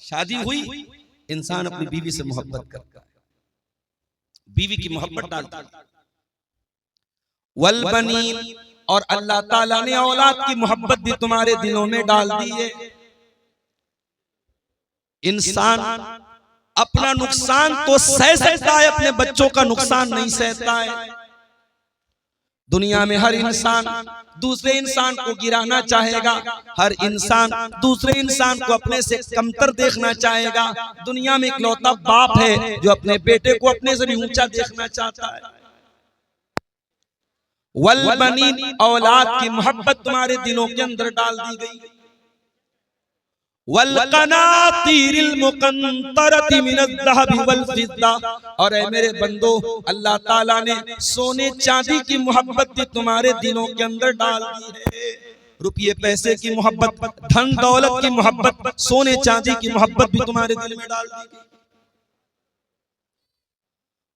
शादी हुई, इंसान अपनी बीवी से मोहब्बत करता है, बीवी की मोहब्बत डालता है। वल बनीन, और अल्लाह ताला ने औलाद की मोहब्बत भी तुम्हारे दिलों में डाल दी है। इंसान अपना नुकसान तो सह सकता है, अपने बच्चों का नुकसान नहीं सहता है। दुनिया में हर इंसान दूसरे इंसान को गिराना चाहेगा, हर इंसान दूसरे इंसान को अपने से कमतर देखना चाहेगा। दुनिया में इकलौता बाप है जो अपने बेटे को अपने से भी ऊंचा देखना चाहता है। वल बनीन, औलाद की मोहब्बत तुम्हारे दिलों के अंदर डाल दी गई। वल कनातीरिल मुकंतरति मिनज़्ज़हबि वल फिद्दा, और ऐ मेरे बंदो, अल्लाह ताला ने सोने चांदी की मोहब्बत भी तुम्हारे दिलों के अंदर डाल दी है। रुपये पैसे की मोहब्बत, धन दौलत की मोहब्बत, सोने चांदी की मोहब्बत भी तुम्हारे दिल में डाल दी गई।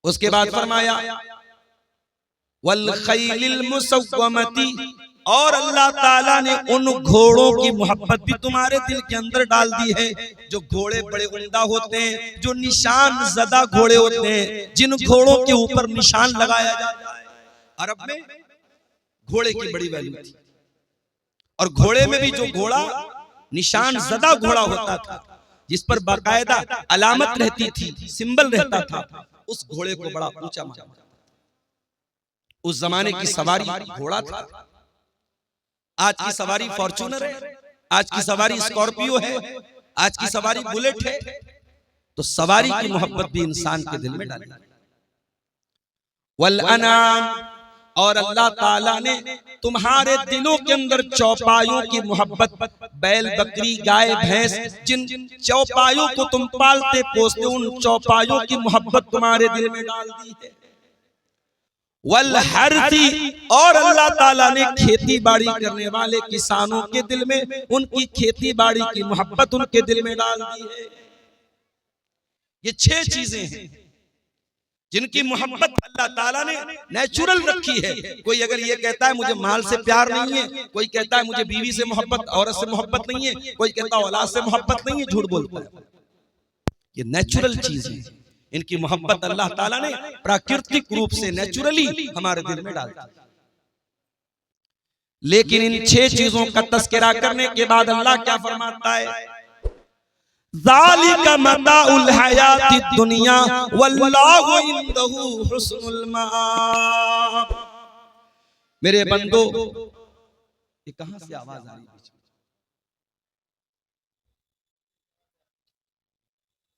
उसके बाद फरमाया वल खैलिल मुसव्वमती, और अल्लाह ताला ने उन घोड़ों की मोहब्बत भी तुम्हारे दिल के अंदर डाल दी है, जो घोड़े बड़े उम्दा होते हैं, जो निशान ज़दा घोड़े होते हैं, जिन घोड़ों के ऊपर निशान लगाया जाता है। अरब में घोड़े की बड़ी वैल्यू थी, और घोड़े में भी जो घोड़ा निशान ज़दा घोड़ा होता था, जिस पर बाकायदा अलामत रहती थी, सिंबल रहता था, उस घोड़े को बड़ा ऊंचा माना जाता। उस जमाने की सवारी घोड़ा था। आज की सवारी फॉर्च्यूनर है, आज की सवारी स्कॉर्पियो है, आज की सवारी बुलेट है। तो सवारी की मोहब्बत भी इंसान के दिल में डाली। वल अनाम, और अल्लाह ताला ने तुम्हारे दिलों के अंदर चौपायों की मोहब्बत, बैल बकरी गाय भैंस, जिन चौपायों को तुम पालते पोसते, उन चौपायों की मोहब्बत तुम्हारे दिल में डाल दी है। वल हर्थी, और अल्लाह ताला ने खेती बाड़ी करने वाले किसानों के दिल में उनकी खेती बाड़ी की मोहब्बत उनके दिल में डाल दी है। ये 6 चीजें हैं जिनकी मोहब्बत अल्लाह ताला ने नेचुरल रखी है। कोई अगर ये कहता है मुझे माल से प्यार नहीं है, कोई कहता है मुझे बीवी से मोहब्बत, औरत से मोहब्बत नहीं है, कोई कहता है औलाद से मोहब्बत नहीं है, झूठ बोलता है। ये नेचुरल चीज है, इनकी मोहब्बत अल्लाह ताला ने प्राकृतिक रूप से नेचुरली हमारे दिल में डाल दी। लेकिन इन 6 चीजों का तस्करा करने के बाद अल्लाह क्या फरमाता है, ज़ालिका मताउल हयातिद दुनिया वल्लाहु इंदहु हुस्नुल मआब। मेरे बंदो, ये कहां से आवाज आ रही है?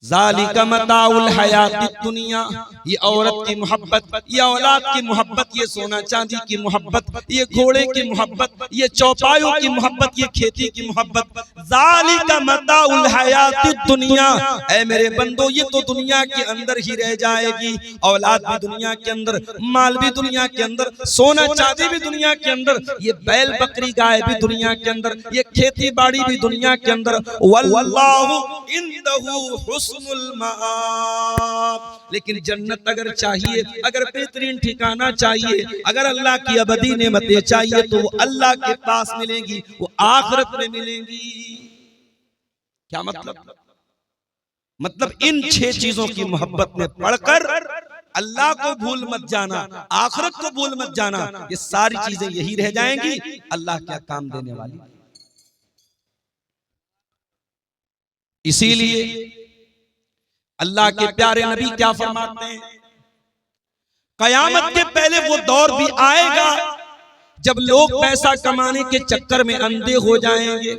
ज़ालिका मताउल हयातिद दुनिया, ये औरत की मोहब्बत, ये औलाद की मोहब्बत, ये सोना चांदी की मोहब्बत, ये घोड़े की मोहब्बत, ये चौपायों की मोहब्बत, ये खेती की मोहब्बत। ज़ालिका मताउल हयातिद दुनिया, ऐ मेरे बंदो, ये तो दुनिया के अंदर ही रह जाएगी। औलाद भी दुनिया के अंदर, माल भी दुनिया के अंदर, सोना चांदी भी दुनिया के अंदर, ये बैल बकरी गाय भी दुनिया के अंदर, ये खेती बाड़ी भी दुनिया के अंदर। वल्लाहु इंदहु हुस्नुल मआब, लेकिन जन्नत अगर चाहिए, अगर बेहतरीन ठिकाना चाहिए, अगर अल्लाह की अबदी नेमतें चाहिए, तो वो अल्लाह के पास मिलेंगी, वो आखिरत में मिलेंगी। क्या मतलब? मतलब इन 6 चीजों की मोहब्बत में पढ़कर अल्लाह को भूल मत जाना, आखिरत को भूल मत जाना। ये सारी चीजें यही रह जाएंगी, अल्लाह क्या काम देने वाली। इसीलिए अल्लाह के प्यारे नबी क्या फरमाते हैं, कयामत के पहले वो दौर भी आएगा जब लोग पैसा कमाने के चक्कर में अंधे हो जाएंगे।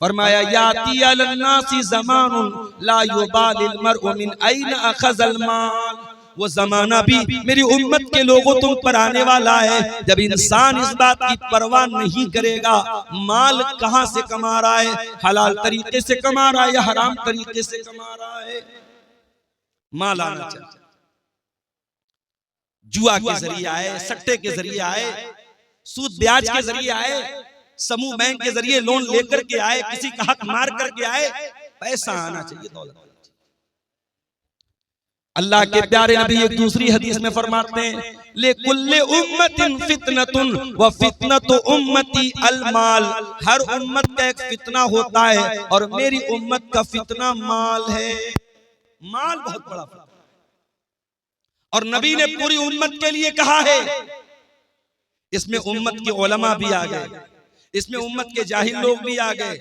फरमाया याती अलन्नासी ज़मानुन ला युबालिल मर्उ मिन ऐन अखज़ल माल, वो जमाना भी मेरी उम्मत के लोगों तुम पर आने वाला है जब इंसान इस बात की परवाह नहीं करेगा माल कहां से कमा रहा है, हलाल तरीके से कमा रहा है या हराम तरीके से कमा रहा है। माल आना चाहिए, जुआ के जरिए आए, सट्टे के जरिए आए, सूद ब्याज के जरिए आए, समूह बैंक के जरिए लोन लेकर के आए, किसी का हक मार करके आए, पैसा आना चाहिए, दौलत। अल्लाह के प्यारे नबी एक दूसरी हदीस में फरमाते हैं, ले कुल्ले उम्मतिन फितनतुन व फितनतु उम्मती अलमाल, हर उम्मत का एक फितना होता है और मेरी उम्मत का फितना माल है। माल बहुत बड़ा फितना, और नबी ने पूरी उम्मत के लिए कहा है। इसमें उम्मत के उलमा भी आ गए, इसमें उम्मत के जाहिल लोग भी आ गए,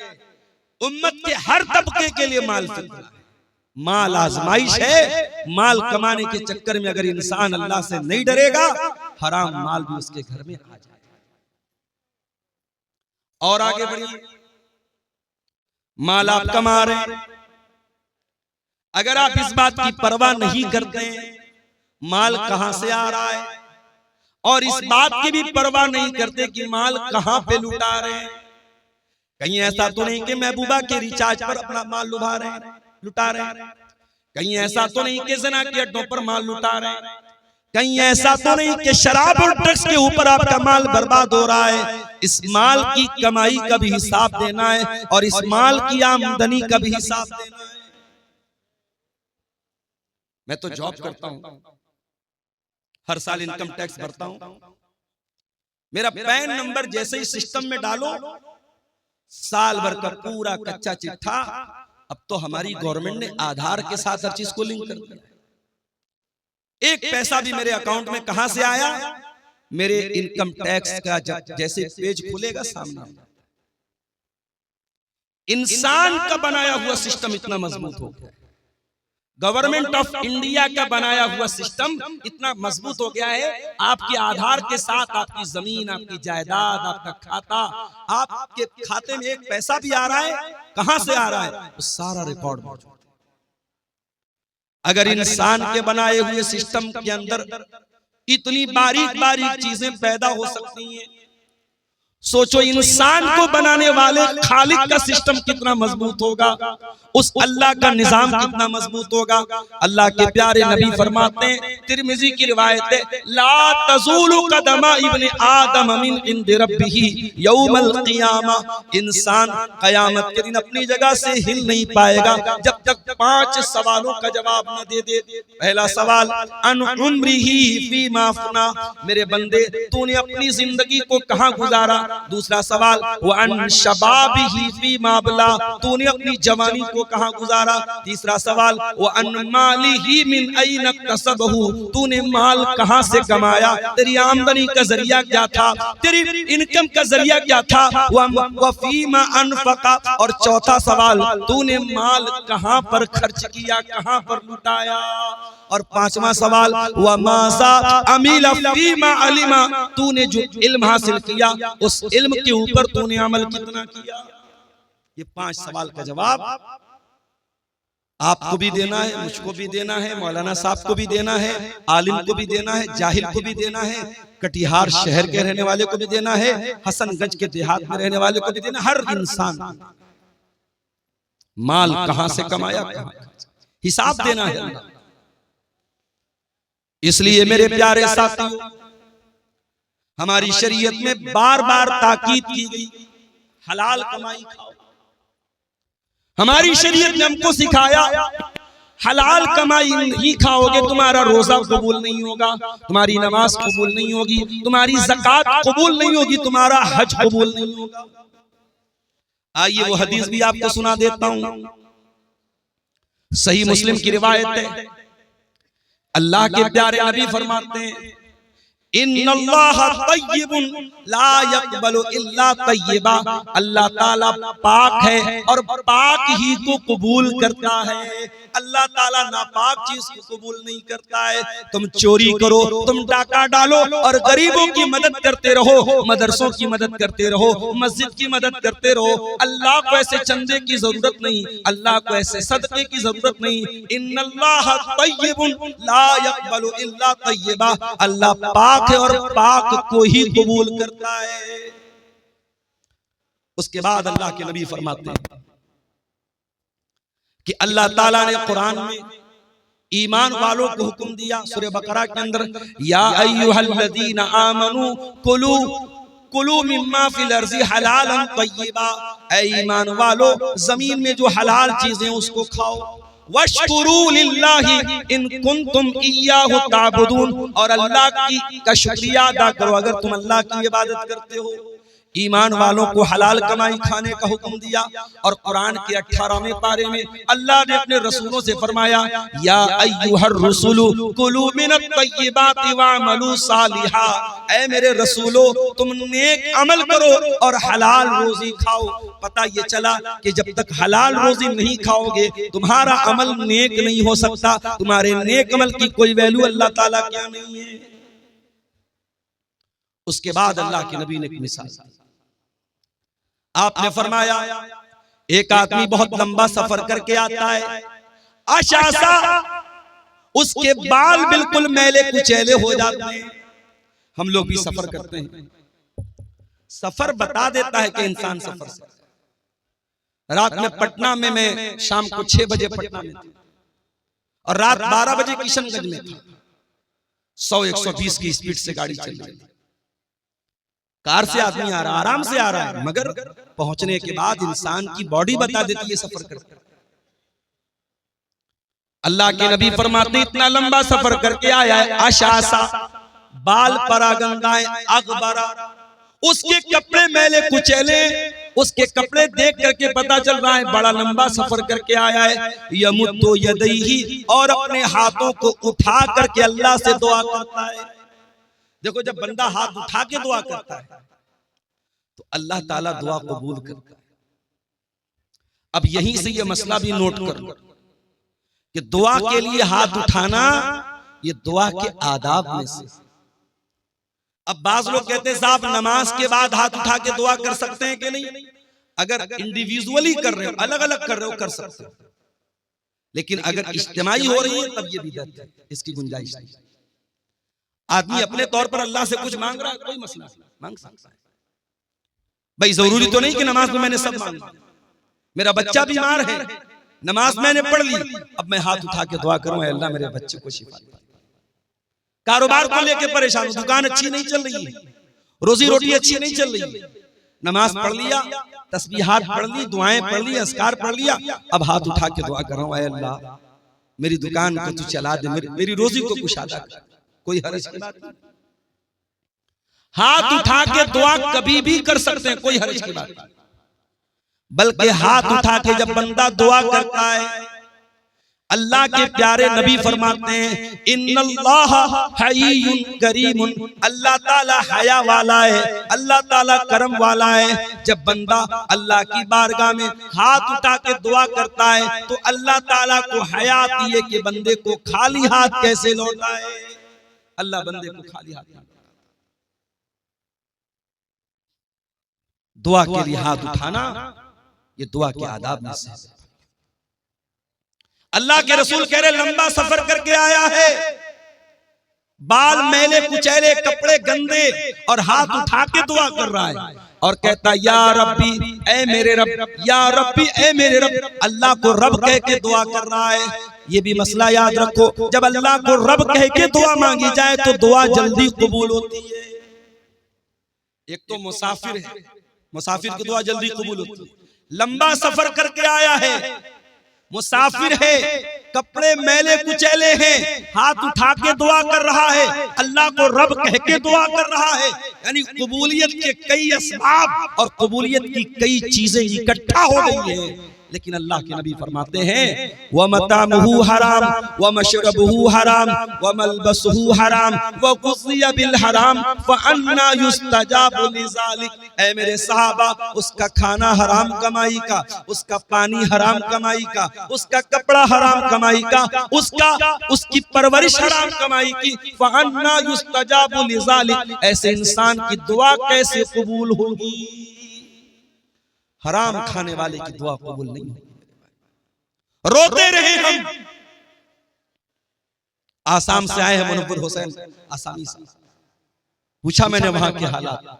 उम्मत के हर तबके के लिए माल फितना है। माल आजमाइश है, माल कमाने के चक्कर में अगर इंसान अल्लाह से नहीं डरेगा, हराम माल भी उसके घर में आ जाएगा। और आगे बढ़िए, माल आप कमा रहे हैं, अगर आप इस बात की परवाह नहीं करते माल कहां से आ रहा है, और इस बात की भी परवाह नहीं करते कि माल कहां पे लुटा रहे हैं, कहीं ऐसा तो नहीं कि महबूबा के रिचार्ज पर अपना माल लुटा रहे हैं, कहीं ऐसा तो नहीं कि ज़िना के अड्डों पर माल लुटा रहे हैं, कहीं ऐसा तो नहीं कि शराब और ड्रग्स के ऊपर आपका माल बर्बाद हो रहा है। इस माल की कमाई का भी हिसाब देना है और इस माल की आमदनी का भी हिसाब देना है। मैं तो जॉब करता हूं, हर साल इनकम टैक्स भरता हूं, मेरा पैन नंबर जैसे ही सिस्टम में डालो, साल भर का पूरा कच्चा चिट्ठा, अब तो हमारी गवर्नमेंट ने आधार के साथ हर चीज को लिंक कर दिया। एक पैसा भी मेरे अकाउंट में कहां से आया, मेरे इनकम टैक्स का जैसे पेज खुलेगा सामने। इंसान का बनाया हुआ सिस्टम इतना मजबूत हो गया, गवर्नमेंट ऑफ इंडिया का बनाया हुआ सिस्टम इतना मजबूत हो गया है, आपके आधार के साथ आपकी जमीन, आपकी जायदाद, आपका खाता, आपके खाते में एक पैसा भी आ रहा है, कहां से आ रहा है, तो सारा रिकॉर्ड मौजूद है। अगर इंसान के बनाए हुए सिस्टम के अंदर इतनी बारीक बारीक चीजें पैदा हो सकती हैं, सोचो इंसान को बनाने वाले खालिक का सिस्टम कितना मजबूत होगा, उस अल्लाह का निजाम कितना मजबूत होगा। अल्लाह के प्यारे नबी फरमाते हैं, तिरमिजी की रिवायत है, ला तज़ूलु कदमा इब्ने आदम मिन इंदि रब्बिही यौमल क़ियामा, इंसान कयामत के दिन अपनी जगह से हिल नहीं पाएगा जब तक 5 सवालों का जवाब न दे दे। पहला सवाल, अन उम्रिही फीमा अफ़ना, मेरे बंदे तूने अपनी जिंदगी को कहां गुजारा। दूसरा सवाल, वअन शबाबिही फीमा अबला, तूने अपनी जवानी को कहां गुजारा। तीसरा सवाल, वअन मालिही मिन ऐन इक्तसबहू, तूने माल कहां से कमाया, तेरी आमदनी का जरिया क्या था, तेरी इनकम का जरिया क्या था। व फीमा अनफका, और चौथा सवाल, तूने माल कहां पर खर्च किया, कहां पर लुटाया। और 5वां सवाल, व माज़ा अमिला फीमा अलिमा, तूने जो इल्म हासिल किया उस इल्म के ऊपर तूने अमल कितना किया। ये 5 सवाल का जवाब आपको भी देना है, मुझको भी देना है, मौलाना साहब को भी देना है, आलिम को भी देना है, जाहिल को भी देना है, कटिहार शहर के रहने वाले को भी देना है, हसनगंज के देहात में रहने वाले को भी देना, हर इंसान माल कहां से कमाया, हिसाब देना है। इसलिए मेरे प्यारे साथियों, हमारी शरीयत में बार बार ताकीद की गई, हलाल कमाई खाओ। हमारी शरीयत ने हमको सिखाया, हलाल कमाई नहीं खाओगे तुम्हारा रोजा कबूल नहीं होगा, तुम्हारी नमाज कबूल नहीं होगी, तुम्हारी ज़कात कबूल नहीं होगी, तुम्हारा हज कबूल नहीं होगा। आइए वो हदीस भी आपको सुना देता हूं, सही मुस्लिम की रिवायत है। अल्लाह के प्यारे नबी फरमाते हैं, इन्नल्लाह तय्यिबुन ला यक़बलु इल्ला तय्यिबा, अल्लाह ताला पाक है और पाक ही को कबूल करता है। अल्लाह ताला नापाक चीज को कबूल नहीं करता है। तुम चोरी करो, तुम डाका डालो और गरीबों की मदद करते रहो, मदरसों की मदद करते रहो, मस्जिद की मदद करते रहो, अल्लाह को ऐसे चंदे की जरूरत नहीं, अल्लाह को ऐसे सदके की जरूरत नहीं। इन्नल्लाह तय्यिबुन ला यक़बलु इल्ला तय्यिबा, अल्लाह पाक है और पाक को ही कबूल करता है। उसके बाद अल्लाह के नबी फरमाते हैं कि अल्लाह ताला ने कुरान में ईमान वालों को हुक्म दिया, सूरह बकरा के अंदर, या अय्युहल्लज़ीना आमनू कुलू कुलू मिम्मा फिल अर्ज़ि हलालन तय्यिबा, ऐ ईमान वालो जमीन में जो हलाल चीजें उसको खाओ। वश्कुरू लिल्लाहि इन कुंतुम इय्याहु ताबुदून, और अल्लाह का शुक्रिया अदा करो अगर तुम अल्लाह की इबादत करते हो। ईमान वालों को हलाल कमाई खाने का हुक्म दिया, और कुरान के 18वें पारे में अल्लाह ने अपने रसूलों से फरमाया, या अय्युहर रसूलु कुलू मिनत तय्यिबाति वअमलू सालिहा, ऐ मेरे रसूलो तुम नेक अमल करो और हलाल रोजी खाओ। पता ये चला कि जब तक हलाल रोजी नहीं खाओगे तुम्हारा अमल नेक नहीं हो सकता, तुम्हारे नेक अमल की कोई वैल्यू अल्लाह ताला क्या नहीं है। उसके बाद अल्लाह के नबी ने एक मिसाल दी। आपने फरमाया एक आदमी बहुत लंबा सफर करके आता है, अशासा उसके बाल बिल्कुल मैले कुचैले हो जाते हैं। हम लोग भी सफर करते हैं, सफर बता देता है कि इंसान सफर से। रात में पटना में मैं शाम को 6 बजे पटना में था और रात 12 बजे किशनगंज में था। 100-120 की स्पीड से गाड़ी चल रही थी। कार से आदमी आ रहा, आराम से आ रहा है, मगर पहुंचने के बाद इंसान की बॉडी बता देती है सफर करके। अल्लाह के नबी फरमाते इतना लंबा सफर करके आया है, आशासा बाल परागंदाएं अगबरा, उसके कपड़े मैले कुचैले, उसके कपड़े देख करके पता चल रहा है बड़ा लंबा सफर करके आया है। यमुद्दु यदैहि, और अपने हाथों को उठा करके अल्लाह से दुआ करता है। देखो जब बंदा हाथ उठा के दुआ करता है तो अल्लाह ताला दुआ कबूल करता है। अब यहीं से ये मसला भी नोट कर लो कि दुआ के लिए हाथ उठाना ये दुआ के आदाब में से। अब बाज लोग कहते हैं साहब नमाज के बाद हाथ उठा के दुआ कर सकते हैं कि नहीं? अगर इंडिविजुअली कर रहे हो, अलग अलग कर रहे हो, कर सकते हो, लेकिन अगर इज्तिमाई हो रही है तब ये बिदअत है, इसकी गुंजाइश नहीं। आदमी अपने तौर पर अल्लाह से कुछ मांग रहा है, कोई मसला नहीं, मांग सकता है भाई। जरूरी तो नहीं कि नमाज में मैंने सब मांगा। मेरा बच्चा बीमार है, नमाज मैंने पढ़ ली, अब मैं हाथ उठा के दुआ करूं अल्लाह मेरे बच्चे को शिफा दे। कारोबार को लेके परेशान हूं, दुकान अच्छी नहीं चल रही है, रोजी रोटी अच्छी नहीं चल रही है, नमाज पढ़ लिया, तस्बीहात पढ़ ली, दुआएं पढ़ ली, अस्कार पढ़ लिया, अब हाथ उठा के दुआ कर रहा हूं अल्लाह मेरी दुकान को तू चला दे, मेरी रोजी को कुशादा कर। कोई हर्ज की बात नहीं, हाथ उठा के दुआ कभी भी कर सकते हैं, कोई हर्ज की बात नहीं। बल्कि हाथ उठा के जब बंदा दुआ करता है, अल्लाह के प्यारे नबी फरमाते हैं इन्नल्लाह हय्युन करीमुन, अल्लाह ताला हया वाला है, अल्लाह ताला करम वाला है। जब बंदा अल्लाह की बारगाह में हाथ उठा के दुआ करता है तो अल्लाह ताला को हया आती है कि बंदे को खाली हाथ कैसे लौटाए। अल्लाह बंदे को खाली हाथ नहीं, दुआ के लिए हाथ उठाना ये दुआ के आदाब में से। अल्लाह के रसूल कह रहे लंबा सफर करके आया है, बाल मैले कुचैले, कपड़े गंदे, और हाथ उठा के दुआ कर रहा है और कहता या रब्बी ऐ मेरे रब, या रब्बी ऐ मेरे रब। अल्लाह को रब कह के दुआ कर रहा है। ये भी मसला याद रखो, जब अल्लाह को रब कह के दुआ मांगी जाए तो दुआ जल्दी कबूल होती है। एक तो मुसाफिर है, मुसाफिर की दुआ जल्दी कबूल होती है। लंबा सफर करके आया है, मुसाफिर है, कपड़े मैले कुचैले हैं, हाथ उठा के दुआ कर रहा है, अल्लाह को रब कह के दुआ कर रहा है। यानी कबूलियत के कई असबाब और कबूलियत की कई चीजें इकट्ठा हो गई है। लेकिन अल्लाह के नबी फरमाते हैं व मतामुहु हराम व मशरबुहु हराम व मलबसुहु हराम व गुज़िया बिल हराम फअन्ना युस्तजाबु लिज़ालिक। ऐ मेरे सहाबा, उसका खाना हराम कमाई का, उसका पानी हराम कमाई का, उसका कपड़ा हराम कमाई का, उसकी परवरिश हराम कमाई की। फअन्ना युस्तजाबु लिज़ालिक, ऐसे इंसान की दुआ कैसे कबूल होगी? हराम खाने वाले की दुआ कबूल नहीं होगी। रोते रहे हम। आसाम से आए हैं मुनव्वर हुसैन, आसामी से पूछा मैंने वहां के हालात,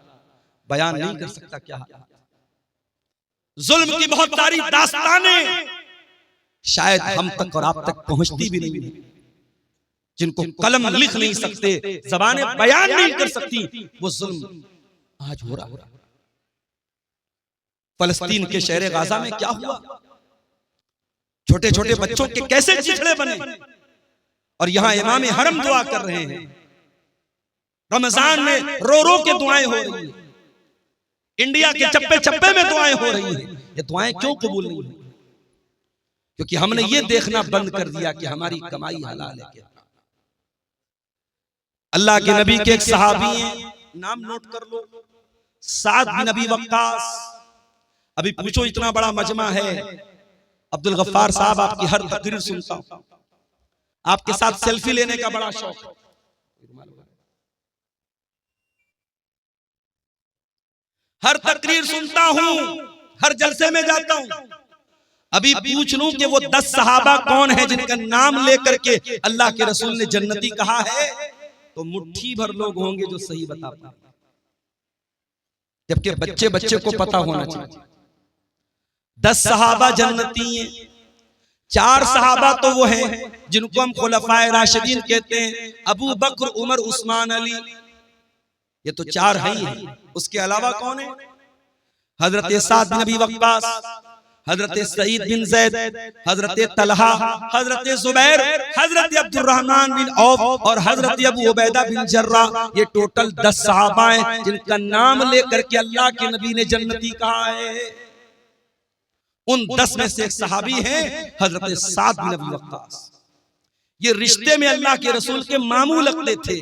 बयान नहीं कर सकता क्या हालात। जुल्म की बहुत सारी दास्तानें शायद हम तक और आप तक पहुंचती भी नहीं, जिनको कलम लिख नहीं सकते, ज़बानें बयान नहीं कर सकती, वो जुल्म आज हो रहा है। फलस्तीन के शहर गाजा में क्या हुआ? छोटे छोटे बच्चों के कैसे चिथड़े बने, और यहां इमाम हरम दुआ कर रहे हैं। रमजान में रो रो के दुआएं हो रही हैं, इंडिया के चप्पे चप्पे में दुआएं हो रही हैं। ये दुआएं क्यों कबूल नहीं हुई? क्योंकि हमने ये देखना बंद कर दिया कि हमारी कमाई हलाल है क्या। अल्लाह के नबी के एक सहाबी हैं, नाम नोट कर लो, साद बिन अबी वक्कास। अभी पूछो, इतना बड़ा मजमा है, अब्दुल गफ्फार साहब आपकी हर तकरीर सुनता हूं, आपके साथ सेल्फी लेने का बड़ा शौक है, हर तकरीर सुनता हूं, हर जलसे में जाता हूं। अभी पूछ लूं कि वो 10 सहाबा कौन है जिनका नाम लेकर के अल्लाह के रसूल ने जन्नती कहा है, तो मुट्ठी भर लोग होंगे जो सही बता पाए, जबकि बच्चे बच्चे को पता होना चाहिए। 10 सहाबा जन्नती हैं, 4 सहाबा तो वो हैं जिनको हम खुलफाए राशिदीन कहते हैं, अबू बकर, उमर, उस्मान, अली, ये तो 4 हैं ही। उसके अलावा कौन है? हजरत साद बिन अबी वक्कास, हजरत सईद बिन जैद, हजरत तलहा, हजरत जुबैर, हजरत अब्दुर्रहमान बिन औफ और हजरत अबू उबैदा बिन जर्रा। ये टोटल 10 सहाबा हैं जिनका नाम लेकर के अल्लाह के नबी ने जन्नती कहा है। उन 10 में से एक सहाबी हैं हजरत साद बिन अबी वक्कास। ये रिश्ते में अल्लाह के रसूल के मामू लगते थे।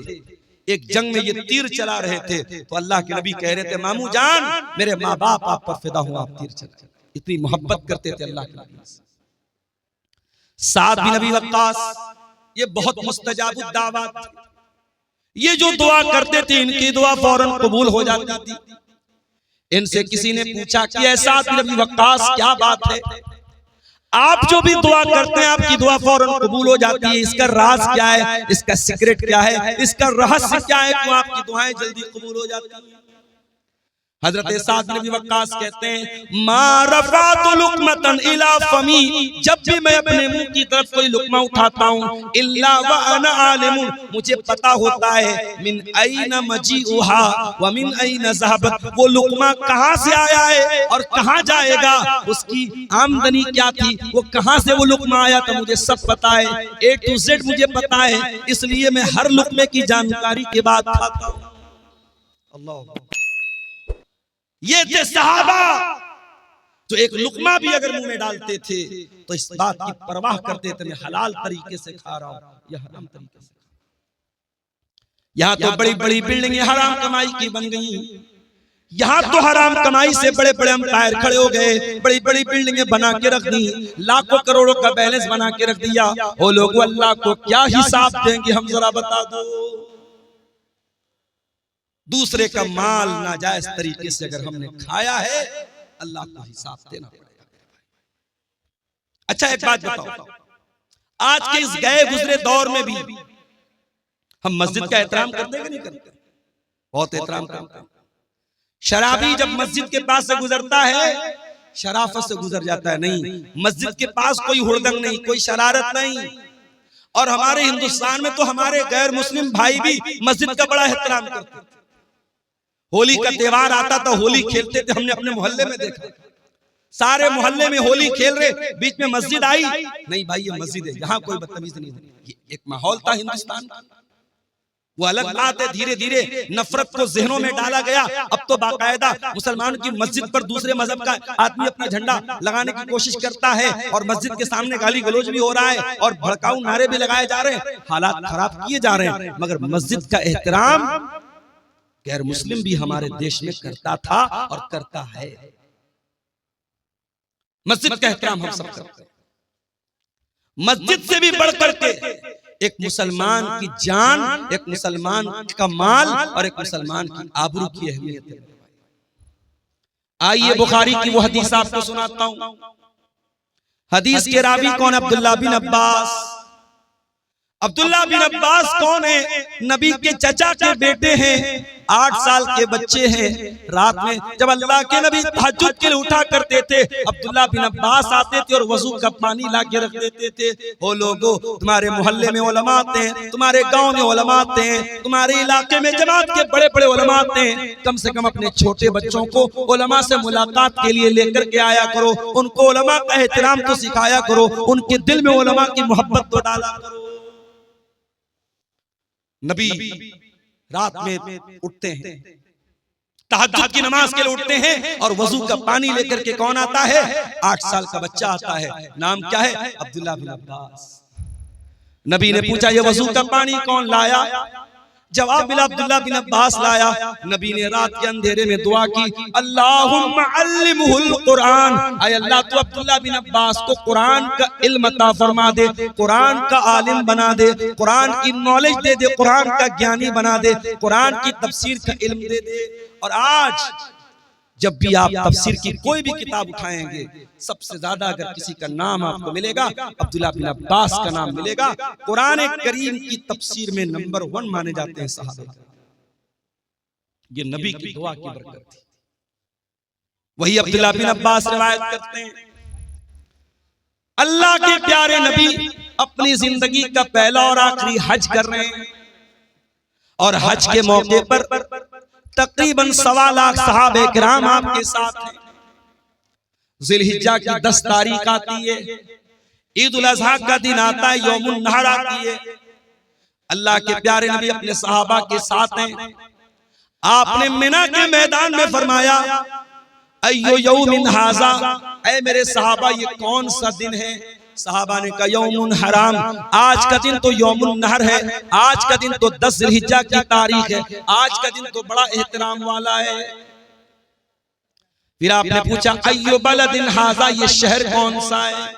एक जंग में ये तीर चला रहे थे तो अल्लाह के नबी कह रहे थे, मामू जान, मेरे माँ बाप आप पर फिदा हुआ, आप तीर चलाए। इतनी मोहब्बत करते थे अल्लाह के नबी से। साद बिन अबी वक्कास ये बहुत मुस्तजाबुद दावत, ये जो दुआ करते थे इनकी दुआ फौरन कबूल हो जाती थी। इनसे किसी ने पूछा कि ऐसा बिन अबी वक्कास क्या बात है, आप जो भी दुआ करते हैं आपकी दुआ फौरन कबूल हो जाती है, इसका राज क्या है, इसका सीक्रेट क्या है, इसका रहस्य क्या है, क्यों आपकी दुआएं जल्दी कबूल हो जाती हैं? हजरत साद बिन अबी वक्कास कहते हैं, मा रफ़अतु लुक़मतन इला फमी, जब भी मैं अपने मुंह की तरफ कोई लुकमा उठाता हूं, इल्ला व अना आलिमुन, मुझे पता होता है, मिन ऐना मजीउहा व मिन ऐना ज़हबत, वो लुकमा कहां से आया है और कहां जाएगा, उसकी आमदनी क्या थी, वो कहां से वो लुकमा आया था, मुझे सब पता है, A to Z मुझे पता है, इसलिए मैं हर लुकमे की जानकारी के बाद खाता हूं। अल्लाह, ये थे सहाबा जो एक लुकमा भी अगर मुंह में डालते थे तो इस बात की परवाह करते थे, मैं हलाल तरीके से खा रहा हूं या हराम तरीके से। यहां तो बड़ी बड़ी बिल्डिंगें हराम कमाई की बन गई, यहां तो हराम कमाई से बड़े बड़े एम्पायर खड़े हो गए, बड़ी बड़ी बिल्डिंगें बना के रख दी, लाखों करोड़ों का बैलेंस बना के रख दिया। वो लोग अल्लाह को क्या हिसाब देंगे, हम जरा बता दो। दूसरे का माल नाजायज तरीके से अगर हमने खाया है, अल्लाह को हिसाब देना पड़ेगा। अच्छा एक बात बताओ, आज के इस गए गुजरे दौर में भी हम मस्जिद का एहतराम करते हैं कि नहीं करते? बहुत एहतराम करते हैं। शराबी जब मस्जिद के पास से गुजरता है शराफत से गुजर जाता है, नहीं, मस्जिद के पास कोई हुड़दंग नहीं, कोई शरारत नहीं। और हमारे हिंदुस्तान में तो हमारे गैर मुस्लिम भाई भी मस्जिद का बड़ा एहतराम करते थे। होली का त्योहार आता था, होली खेलते थे, हमने अपने मोहल्ले में देखा, सारे मोहल्ले में होली खेल रहे, बीच में मस्जिद आई, नहीं भाई ये मस्जिद है, यहाँ कोई बदतमीज नहीं है। ये एक माहौल था हिंदुस्तान का, वो अलग बात है। धीरे धीरे नफरत को जहनों में डाला गया। अब तो बाकायदा मुसलमान की मस्जिद पर दूसरे मजहब का आदमी अपना झंडा लगाने की कोशिश करता है और मस्जिद के सामने गाली गलौज भी हो रहा है और भड़काऊ नारे भी लगाए जा रहे हैं, हालात खराब किए जा रहे हैं। मगर मस्जिद का एहतराम गैर मुस्लिम भी हमारे देश में करता था और करता है। मस्जिद का एहतराम हम सब करते हैं। मस्जिद से भी बढ़कर के एक मुसलमान की जान, एक मुसलमान का माल और एक मुसलमान की आबरू की अहमियत है। आइए बुखारी की वो हदीस आपको सुनाता हूं। हदीस के रावी कौन? अब्दुल्लाह बिन अब्बास। अब्दुल्ला बिन अब्बास कौन है? नबी के चचा के बेटे हैं, 8 साल के बच्चे हैं। रात में जब अल्लाह के नबी तहज्जुद के लिए उठा करते थे, अब्दुल्ला बिन अब्बास आते थे और वजू का पानी ला के रख देते थे। ओ लोगो, तुम्हारे मोहल्ले में उलमा आते हैं, तुम्हारे गांव में उलमा आते हैं, तुम्हारे इलाके में जमात के बड़े बड़े उलमा आते हैं। कम से कम अपने छोटे बच्चों को उलमा से मुलाकात के लिए लेकर के आया करो, उनको उलमा का एहतराम तो सिखाया करो, उनके दिल में उलमा की मोहब्बत तो डाला करो। नबी रात में उठते हैं, तहज्जुद की नमाज के लिए उठते हैं और वजू का पानी लेकर के कौन आता है? 8 साल का बच्चा आता है। नाम क्या है? अब्दुल्ला बिन अब्बास। नबी ने पूछा, ये वजू का पानी कौन लाया? जवाब मिला, अब्दुल्ला बिन अब्बास लाया। नबी ने रात के अंधेरे में दुआ की, अल्लाहुम्मा अल्लिमहुल कुरान, ऐ अल्लाह तू अब्दुल्ला बिन अब्बास को कुरान का इल्म अता फरमा दे, कुरान का आलिम बना दे, कुरान की नॉलेज दे दे, कुरान का ज्ञानी बना दे, कुरान की तफसीर का इल्म दे दे। और आज जब भी आप तफसीर की कोई भी किताब उठाएंगे, सबसे ज्यादा अगर किसी का नाम आपको मिलेगा, अब्दुल्ला बिन अब्बास का नाम मिलेगा। कुरान करीम की तफसीर में नंबर 1 माने जाते हैं सहाबे। ये नबी की दुआ की बरकत थी। वही अब्दुल्ला बिन अब्बास रिवायत करते हैं, अल्लाह के प्यारे नबी अपनी जिंदगी का पहला और आखिरी हज कर रहे हैं और हज के मौके पर तकरीबन 1.25 लाख सहाबे किराम आपके साथ हैं। जिलहिज्जा की 10 तारीख आती है, ईद उल अज़हा का दिन आता है, यौमुन नहर आती है। अल्लाह के प्यारे नबी अपने सहाबा के साथ हैं। आपने मिना के मैदान में फरमाया, अय्यो यौमिन हाज़ा, ऐ मेरे सहाबा ये कौन सा दिन है? सहाबा ने कहा, यौमुन हराम, आज का दिन तो यौमुन नहर है, आज का दिन तो 10 जिलहिज्जा की तारीख है, आज का दिन तो बड़ा एहतराम वाला है। फिर आपने पूछा, अय्यो बलदिन हाज़ा, ये शहर कौन सा है?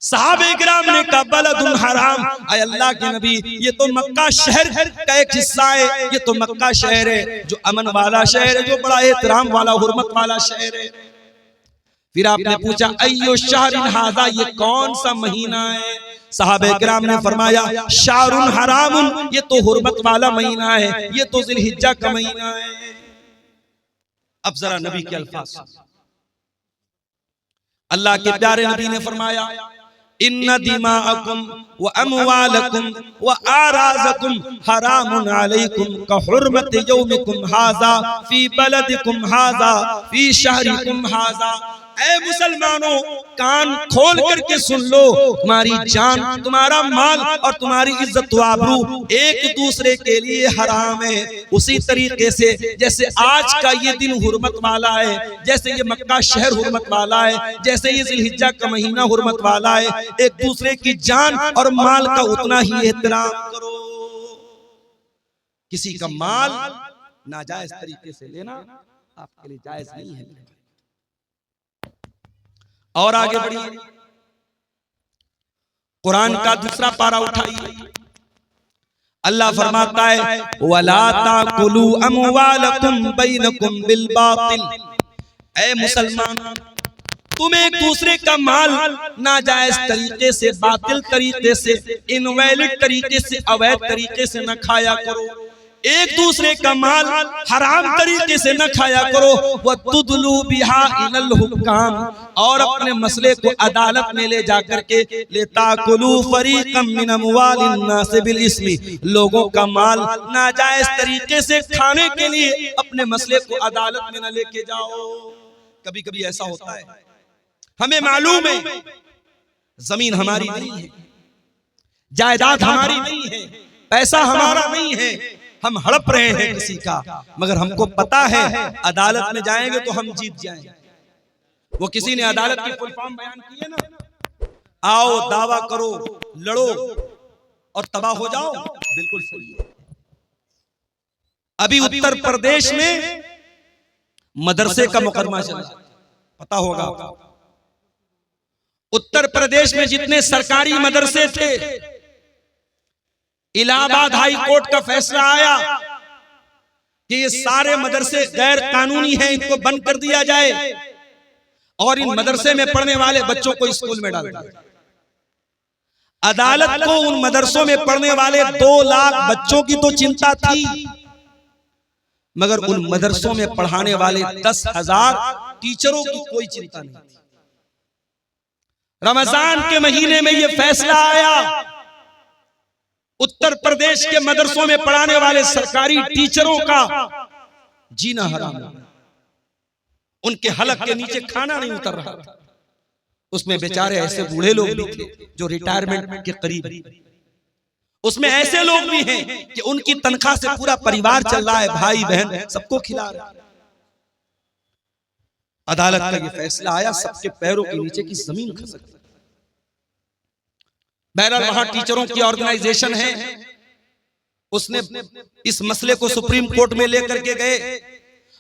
सहाबे किराम ने कहा, बलदुन हराम, ऐ अल्लाह के नबी ये तो मक्का शहर का एक हिस्सा है, ये तो मक्का शहर है जो अमन वाला शहर है, जो बड़ा एहतराम वाला, हुर्मत वाला शहर है। फिर आपने पूछा, अय्यो शहरिन हाज़ा, ये कौन सा महीना है? सहाबे किराम ने फरमाया, शारुन हरामुन, ये तो हुर्मत वाला महीना है, ये तो जिलहिज्जा का महीना है। अब जरा नबी के अल्फाज, अल्लाह के प्यारे नबी ने फरमाया, इन्ना दिमाअकुम व अमवालकुम व आराज़कुम हरामुन अलैकुम का हुर्मत यौमिकुम हाज़ा फी बलदिकुम हाज़ा फी शहरिकुम हाज़ा। ऐ मुसलमानों, कान खोल करके सुन लो, तुम्हारी जान, तुम्हारा माल और तुम्हारी इज्जत व आबरू एक दूसरे के लिए हराम है। उसी तरीके से जैसे आज का ये दिन हुर्मत वाला है, जैसे ये मक्का शहर हुर्मत वाला है, जैसे ये जिलहिज्जा का महीना हुर्मत वाला है, एक दूसरे की जान और माल का उतना ही एहतराम करो। किसी का माल नाजायज तरीके से लेना आपके लिए जायज नहीं है। और आगे बढ़िए, कुरान का दूसरा पारा उठाइए। अल्लाह फरमाता है, वला ताकुलू अमवालकुम बैनकुम बिल बातिल, ऐ मुसलमान, तुम एक दूसरे का माल नाजायज तरीके से, बातिल तरीके से, इनवैलिड तरीके से, अवैध तरीके से न खाया करो। एक दूसरे का माल हराम तरीके से न खाया करो। वह तुदलू बिहा इलल हुक्काम, और अपने मसले को अदालत में ले जाकर के लेताकुलू फरीकम मिन अमवालिन नास बिल इस्मी, लोगों का माल नाजायज तरीके से खाने के लिए अपने मसले को अदालत में न लेके जाओ। कभी कभी ऐसा होता है, हमें मालूम है जमीन हमारी नहीं है, जायदाद हमारी नहीं है, पैसा हमारा नहीं है, हम हड़प रहे हैं किसी का, मगर हमको पता है अदालत में जाएंगे तो हम जीत जाएंगे। वो किसी ने अदालत की फुल फॉर्म बयान की है ना, आओ दावा करो, लड़ो और तबाह हो जाओ, बिल्कुल सही है। अभी उत्तर प्रदेश में मदरसे का मुकदमा चला, पता होगा। उत्तर प्रदेश में जितने सरकारी मदरसे थे, इलाहाबाद हाई कोर्ट का फैसला आया कि ये सारे मदरसे गैर कानूनी हैं, इनको बंद कर दिया जाए और इन मदरसे में पढ़ने वाले बच्चों को स्कूल में डाल दिया। अदालत को उन मदरसों में पढ़ने वाले 2 लाख बच्चों की तो चिंता थी, मगर उन मदरसों में पढ़ाने वाले 10,000 टीचरों की कोई चिंता नहीं थी। रमजान के महीने में यह फैसला आया, उत्तर प्रदेश के मदरसों में पढ़ाने वाले सरकारी टीचरों का जीना हराम है। उनके हलक के नीचे खाना नहीं उतर रहा था। उसमें बेचारे ऐसे बूढ़े लोग भी थे जो रिटायरमेंट के करीब, उसमें ऐसे लोग भी हैं कि उनकी तनख्वाह से पूरा परिवार चल रहा है, भाई बहन सबको खिला रहा है। अदालत का ये फैसला आया, सबके पैरों के नीचे की जमीन खसक गई। बहरहाल वहां टीचरों की ऑर्गेनाइजेशन है, उसने इस मसले को सुप्रीम कोर्ट में लेकर के गए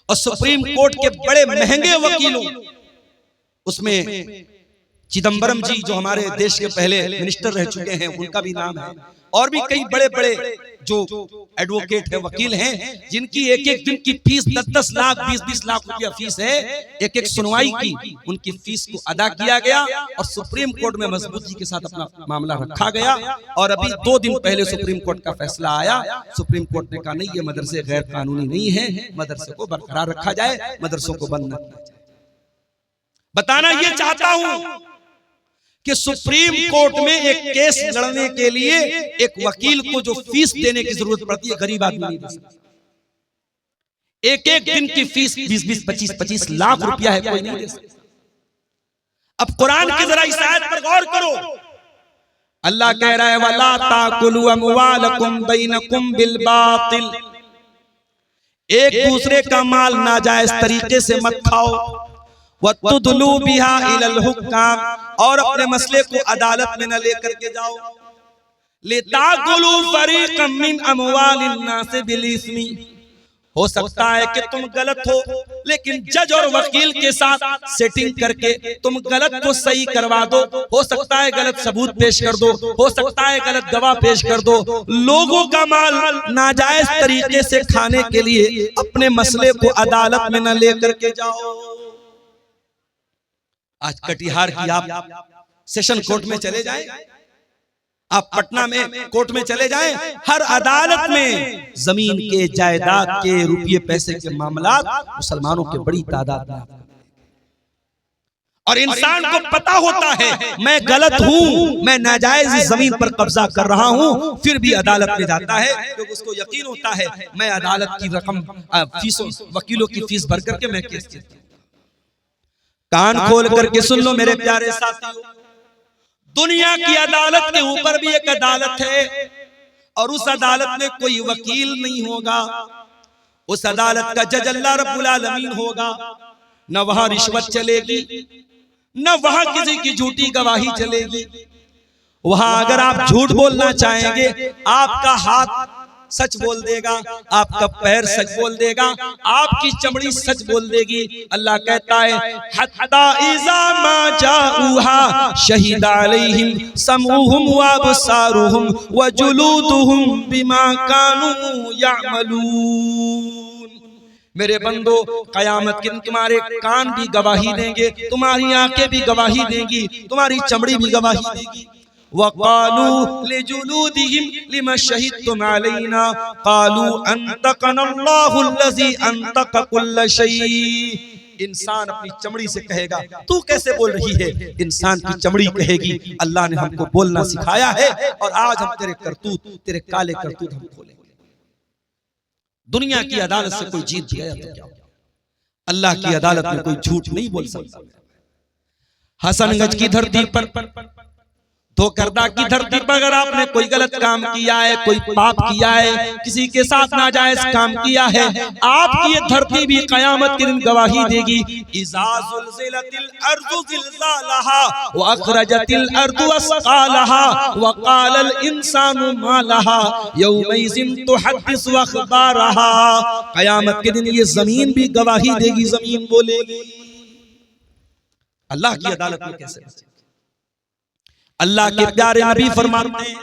और सुप्रीम कोर्ट के बड़े महंगे वकीलों, उसमें चिदंबरम जी जो हमारे देश के पहले मिनिस्टर रह चुके हैं उनका भी नाम है, और भी कई बड़े बड़े जो एडवोकेट है, वकील हैं, जिनकी एक एक दिन की फीस 10-10 लाख 20-20 लाख रुपया फीस है। एक एक सुनवाई की उनकी फीस को अदा किया गया और सुप्रीम कोर्ट में मजबूती के साथ अपना मामला रखा गया। और अभी 2 दिन पहले सुप्रीम कोर्ट का फैसला आया। सुप्रीम कोर्ट ने कहा नहीं, ये मदरसे गैर कानूनी नहीं है, मदरसे को बरकरार रखा जाए, मदरसों को बंद न किया जाए। बताना ये चाहता हूं कि सुप्रीम कोर्ट में एक केस लड़ने के लिए एक वकील को जो फीस देने की जरूरत पड़ती है, गरीब आदमी नहीं दे सकता। एक एक दिन की फीस 20-20, 25-25 लाख रुपया है, कोई नहीं दे सकता। अब कुरान की जरा इस आयत पर गौर करो। अल्लाह कह रहा है वला ताकुलू अमवालकुम बैनकुम बिल बातिल, एक दूसरे का माल नाजायज तरीके से मत खाओ। वतुदलू बिहा इलल हुक्काम, और अपने मसले को अदालत में न लेकर के जाओ। लिताकुलू फरीक़म मिन अमवालिन नास बिल इस्मी, हो सकता है कि तुम गलत हो, लेकिन जज और वकील के साथ सेटिंग करके तुम गलत को सही करवा दो। हो सकता है गलत सबूत पेश कर दो, हो सकता है गलत गवाह पेश कर दो। लोगों का माल नाजायज तरीके से खाने के लिए अपने मसले को अदालत में न लेकर के जाओ। आज कटिहार की आप सेशन कोर्ट में चले जाएं, आप पटना में कोर्ट में चले जाएं, हर अदालत में जमीन के, जायदाद के, रुपये पैसे के मामलात मुसलमानों के बड़ी तादाद में। और इंसान को पता होता है मैं गलत हूं, मैं नाजायज जमीन पर कब्जा कर रहा हूं, फिर भी अदालत में जाता है क्योंकि उसको यकीन होता है मैं अदालत की रकम, फीसों, वकीलों की फीस भर करके मैं केस जीतूं। कान खोल करके सुन लो मेरे प्यारे साथियों, दुनिया की अदालत के ऊपर भी एक अदालत है और उस अदालत में कोई वकील नहीं होगा। उस अदालत का जज अल्लाह रब्बुल आलमीन होगा। न वहां रिश्वत चलेगी, न वहां किसी की झूठी गवाही चलेगी। वहां अगर आप झूठ बोलना चाहेंगे, आपका हाथ सच बोल देगा, आपका पैर सच बोल देगा, आपकी चमड़ी सच बोल देगी। अल्लाह कहता है हत्ता इज़ा मा जाऊहा शहीद अलैहिम समऊहुम व अबसारुहुम व जुलूदुहुम बिमा कानू यअमलून। मेरे बंदो, कयामत के दिन तुम्हारे कान भी गवाही देंगे, तुम्हारी आंखें भी गवाही देंगी, तुम्हारी चमड़ी भी गवाही देगी। वक़ालू लिजुलूदिहिम लिमा शहिदतुम अलैना क़ालू अंतक़नल्लाहुल लज़ी अंतक़ कुल्ल शै। इंसान अपनी चमड़ी से कहेगा तू कैसे बोल रही है, इंसान की चमड़ी कहेगी अल्लाह ने हमको बोलना सिखाया है और आज हम तेरे करतूत, तेरे काले करतूत हम खोलेंगे। दुनिया की अदालत से कोई जीत गया तो क्या, अल्लाह की अदालत में कोई झूठ नहीं बोल सकता। हसनगंज की धरती पर, धोकरदा की धरती पर अगर आपने कोई गलत काम किया है, कोई पाप किया है, किसी के साथ नाजायज काम किया है, आपकी ये धरती भी कयामत के दिन गवाही देगी। इज़ा ज़ुलज़िलतिल अर्ज़ु ज़िलज़ालहा व अख़रजतिल अर्ज़ु अस्क़ालहा व क़ालल इंसानु मा लहा यौमइज़िन तुहद्दिसु अख़बारहा। कयामत के दिन ये जमीन भी गवाही देगी, जमीन बोलेगी। अल्लाह की अदालत में कैसे? अल्लाह के प्यारे नबी फरमाते हैं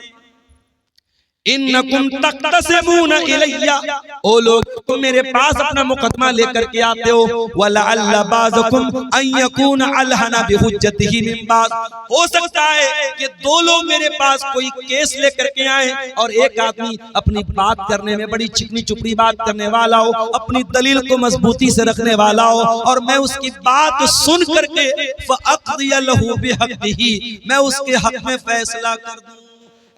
इन्नकुम तख्तसिमून इलैया, ओ लोग तुम मेरे पास अपना मुकदमा लेकर के आते हो, वलअल्ल बाज़कुम अन यकून अलहना बिहुज्जतिही मिन बाज़, हो सकता है कि दो लोग मेरे पास कोई केस लेकर के आए और एक आदमी अपनी बात करने में बड़ी चिकनी चुपड़ी बात करने वाला हो, अपनी दलील को मजबूती से रखने वाला हो, और मैं उसकी बात सुन करके फ़अक़दिय लहू बिहक़्क़िही, मैं उसके हक में फैसला कर दूं।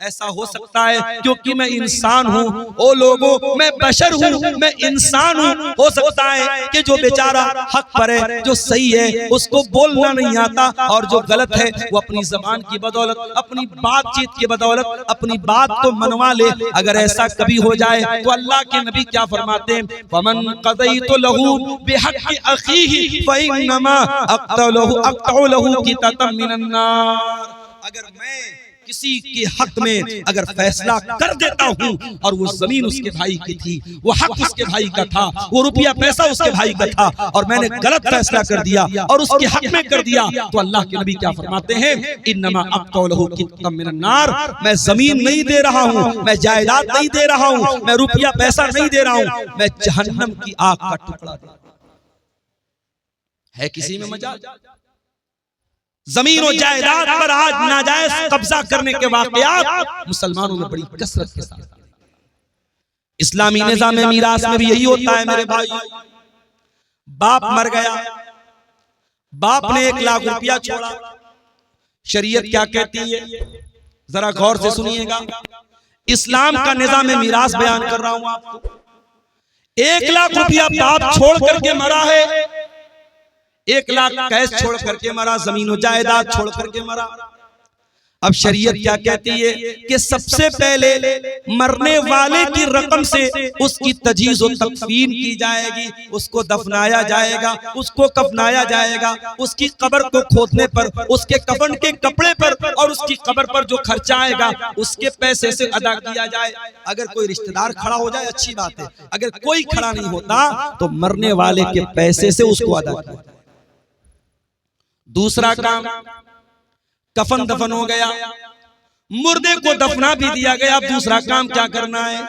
ऐसा हो सकता है क्योंकि मैं इंसान हूँ, ओ लोगों मैं बशर हूँ, मैं इंसान हूँ। हो सकता है कि जो बेचारा हक पर है, जो सही है, उसको बोलना नहीं आता, और जो गलत है वो अपनी जबान की बदौलत, अपनी बातचीत की बदौलत अपनी बात को मनवा ले। अगर ऐसा कभी हो जाए तो अल्लाह के नबी क्या फरमाते हैं, फमन क़ज़यतु लहू बिहक़्क़ि अख़ीही फ़इन्नमा अक़तअु लहू क़ितअम मिनन नार, अगर मैं किसी के हक में अगर फैसला कर देता हूँ और वो जमीन उसके भाई की थी, वो हक उसके भाई का था, वो रुपया पैसा उसके भाई का था, और मैंने गलत फैसला कर दिया और उसके हक में कर दिया, तो अल्लाह के नबी क्या फरमाते हैं, इन्नमा अक़तअु लहू क़ितअम मिनन नार, मैं जमीन नहीं दे रहा हूँ, मैं जायदाद नहीं दे रहा हूँ, मैं रुपया पैसा नहीं दे रहा हूँ, मैं जहन्नम की आग का टुकड़ा दे। है किसी में मजा? जमीन और जायदाद पर आज नाजायज कब्जा करने के वाकयात मुसलमानों में बड़ी कसरत के साथ। इस्लामी निज़ाम में मीरास में भी यही होता है मेरे भाई। बाप मर गया, बाप ने 1 लाख रुपया छोड़ा, शरीयत क्या कहती है जरा गौर से सुनिएगा। इस्लाम का निज़ाम में मीरास बयान कर रहा हूं आपको। 1 लाख रुपया बाप छोड़ करके मरा है, 1 लाख कैश छोड़ करके मरा, जमीन और जायदाद छोड़ करके मरा। अब शरीयत क्या कहती है कि सबसे पहले मरने वाले की रकम से उसकी तजहीज़ और तकफीन की जाएगी, उसको दफनाया जाएगा, उसको कफनाया जाएगा, उसकी कब्र को खोदने पर, उसके कफन के कपड़े पर और उसकी कब्र पर जो खर्चा आएगा उसके पैसे से अदा किया जाए। अगर कोई रिश्तेदार खड़ा हो जाए अच्छी बात है, अगर कोई खड़ा नहीं होता तो मरने वाले के पैसे से उसको अदा किया जाए। दूसरा काम, कफन दफन हो गया, मुर्दे को दफना भी दिया गया। अब दूसरा काम क्या करना है,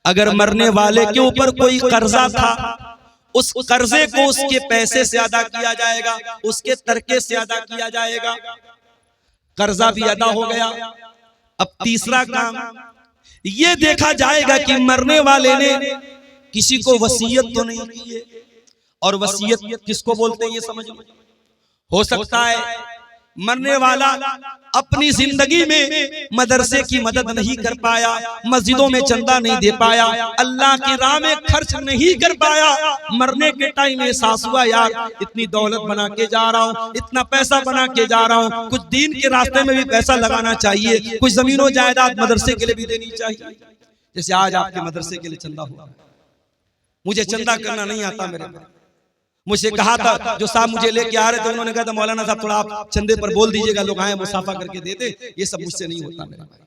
अगर मरने वाले के ऊपर कोई कर्जा था, उस कर्जे को उसके पैसे से अदा किया जाएगा, उसके तरके से अदा किया जाएगा। कर्जा भी अदा हो गया। अब तीसरा काम ये देखा जाएगा कि मरने वाले ने किसी को वसीयत तो नहीं की है, और वसीयत किसको बोलते हैं ये समझ लो। हो सकता है मरने वाला अपनी जिंदगी में मदरसे की मदद नहीं कर पाया, मस्जिदों में चंदा नहीं दे पाया, अल्लाह की राह में खर्च नहीं कर पाया। मरने के टाइम एहसास हुआ यार इतनी दौलत बना के जा रहा हूँ, इतना पैसा बना के जा रहा हूँ, कुछ दीन के रास्ते में भी पैसा लगाना चाहिए, कुछ जमीनों जायदाद मदरसे के लिए भी देनी चाहिए। जैसे आज आपके मदरसे के लिए चंदा हुआ, मुझे चंदा करना नहीं आता, मेरे मुझे कहा था जो साहब मुझे लेके आ रहे थे, उन्होंने कहा था मौलाना साहब थोड़ा आप चंदे पर बोल दीजिएगा, लोग आए मुसाफा करके देते, ये सब मुझसे नहीं होता मेरा भाई।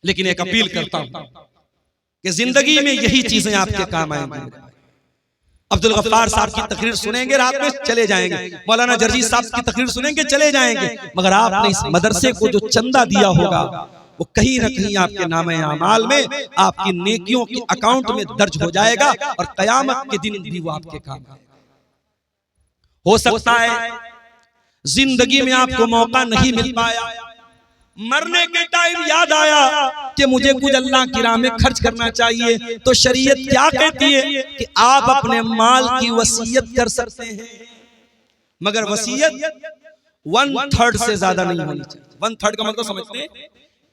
लेकिन एक अपील करता हूं कि जिंदगी में यही चीजें आपके काम आएंगी। अब्दुल गफ्फार साहब की तकरीर सुनेंगे रात में चले जाएंगे, मौलाना जर्जी साहब की तकरीर सुनेंगे चले जाएंगे, मगर आपने इस मदरसे को जो चंदा दिया होगा वो कहीं ना कहीं आपके नामे आमाल में, आपकी नेकियों के अकाउंट में दर्ज हो जाएगा, और कयामत के दिन भी वो आपके काम आएगा। हो सकता है जिंदगी में आपको मौका नहीं मिल पाया, मरने के टाइम याद आया कि मुझे कुछ अल्लाह की राह में खर्च करना चाहिए, तो शरीयत क्या कहती है कि आप अपने माल की वसीयत कर सकते हैं, मगर वसीयत 1/3 से ज्यादा नहीं होनी चाहिए। 1/3 का मतलब समझते हैं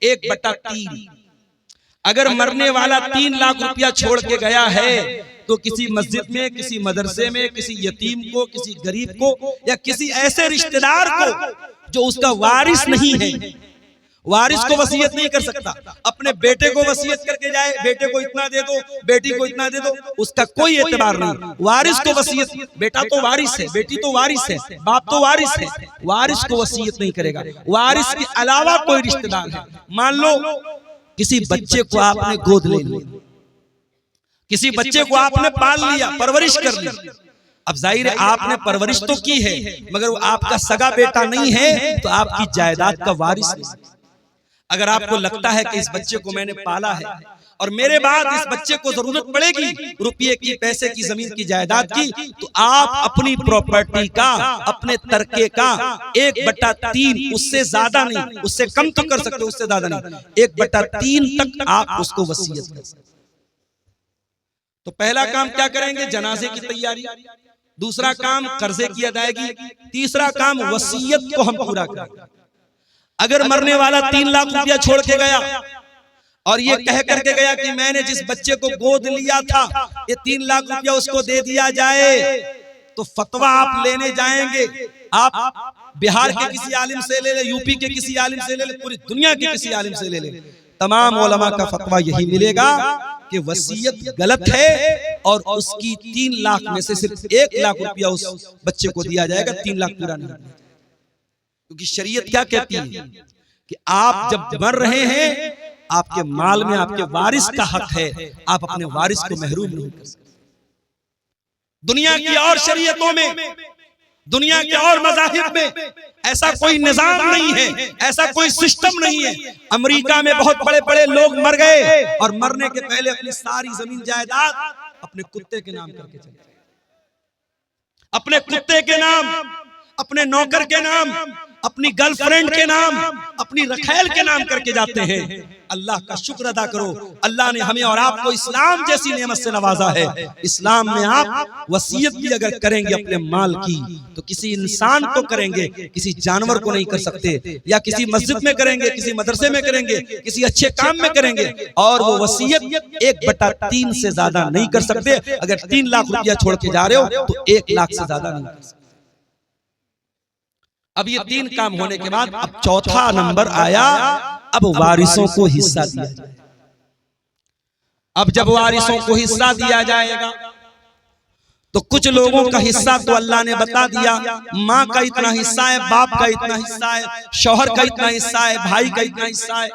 1/3। अगर मरने वाला 3 लाख रुपया छोड़ के गया है तो किसी मस्जिद में, किसी मदरसे में, किसी यतीम को, किसी गरीब को, या किसी ऐसे रिश्तेदार को जो उसका वारिस नहीं है, वारिस को वसीयत नहीं कर सकता। अपने बेटे को वसीयत करके जाए, बेटे को इतना दे दो, बेटी को इतना दे दो, उसका कोई एतबार नहीं। वारिस को वसीयत, बेटा तो वारिस है, बेटी तो वारिस है, बाप तो वारिस है, वारिस को वसीयत नहीं करेगा। वारिस के अलावा कोई रिश्तेदार है, मान लो किसी बच्चे को आपने गोद ले लिया, किसी बच्चे को आपने पाल लिया, परवरिश कर ली, अब जाहिर है आपने परवरिश तो की है, मगर वो आपका सगा बेटा नहीं है, तो आपकी जायदाद का वारिस नहीं। अगर आपको लगता है कि इस बच्चे को मैंने पाला है और मेरे बाद इस बच्चे को जरूरत पड़ेगी रुपये की, पैसे की, जमीन की, जायदाद की, तो आप अपनी प्रॉपर्टी का, अपने तरके का 1/3, उससे ज्यादा नहीं, उससे कम तो कर सकते, उससे ज्यादा नहीं, 1/3 तक आप उसको वसीयत कर सकते। तो पहला काम क्या करेंगे? जनाजे की तैयारी। दूसरा काम कर्जे की अदायगी। तीसरा काम वसीयत को हम पूरा करेंगे। अगर मरने वाला 3 लाख रुपया छोड़ के गया और ये कह करके गया कि मैंने जिस बच्चे को गोद लिया था ये 3 लाख रुपया उसको दे दिया जाए, तो फतवा आप लेने जाएंगे, आप बिहार के किसी आलिम से ले ले, यूपी के किसी आलिम से ले ले, पूरी दुनिया के किसी आलिम से ले ले, तमाम उलमा का फतवा यही मिलेगा कि वसीयत गलत है और उसकी 3 लाख में से सिर्फ 1 लाख रुपया उस बच्चे को दिया जाएगा, 3 लाख पूरा नहीं। क्योंकि शरीयत क्या कहती है कि आप जब मर रहे हैं आपके माल में आपके वारिस का हक है, आप अपने वारिस को महरूम नहीं कर सकते। दुनिया की और शरीयतों में, दुनिया के और मज़ाहिब में ऐसा कोई निजाम नहीं है, ऐसा कोई सिस्टम नहीं है। अमेरिका में बहुत बड़े बड़े लोग मर गए और मरने के पहले अपनी सारी जमीन जायदाद अपने कुत्ते के नाम करके चले, अपने कुत्ते के नाम, अपने नौकर के नाम, अपनी गर्लफ्रेंड के नाम, अपनी रखैल के नाम करके जाते हैं। अल्लाह का शुक्र अदा करो, अल्लाह ने हमें और आपको इस्लाम जैसी नेमत से नवाजा है। इस्लाम में आप वसीयत भी अगर करेंगे अपने माल की तो किसी इंसान को करेंगे, किसी जानवर को नहीं कर सकते, या किसी मस्जिद में करेंगे, किसी मदरसे में करेंगे, किसी अच्छे काम में करेंगे, और वो वसीयत 1/3 से ज्यादा नहीं कर सकते। अगर 3 लाख रुपया छोड़ के जा रहे हो तो 1 लाख से ज्यादा नहीं कर सकते। अब ये 3 काम होने के बाद अब चौथा नंबर आया, अब वारिसों को हिस्सा दिया जाए। अब जब वारिसों को हिस्सा दिया जाएगा तो कुछ लोगों का हिस्सा तो अल्लाह ने बता दिया, माँ का इतना हिस्सा है, बाप का इतना हिस्सा है, शौहर का इतना हिस्सा है, भाई का इतना हिस्सा है।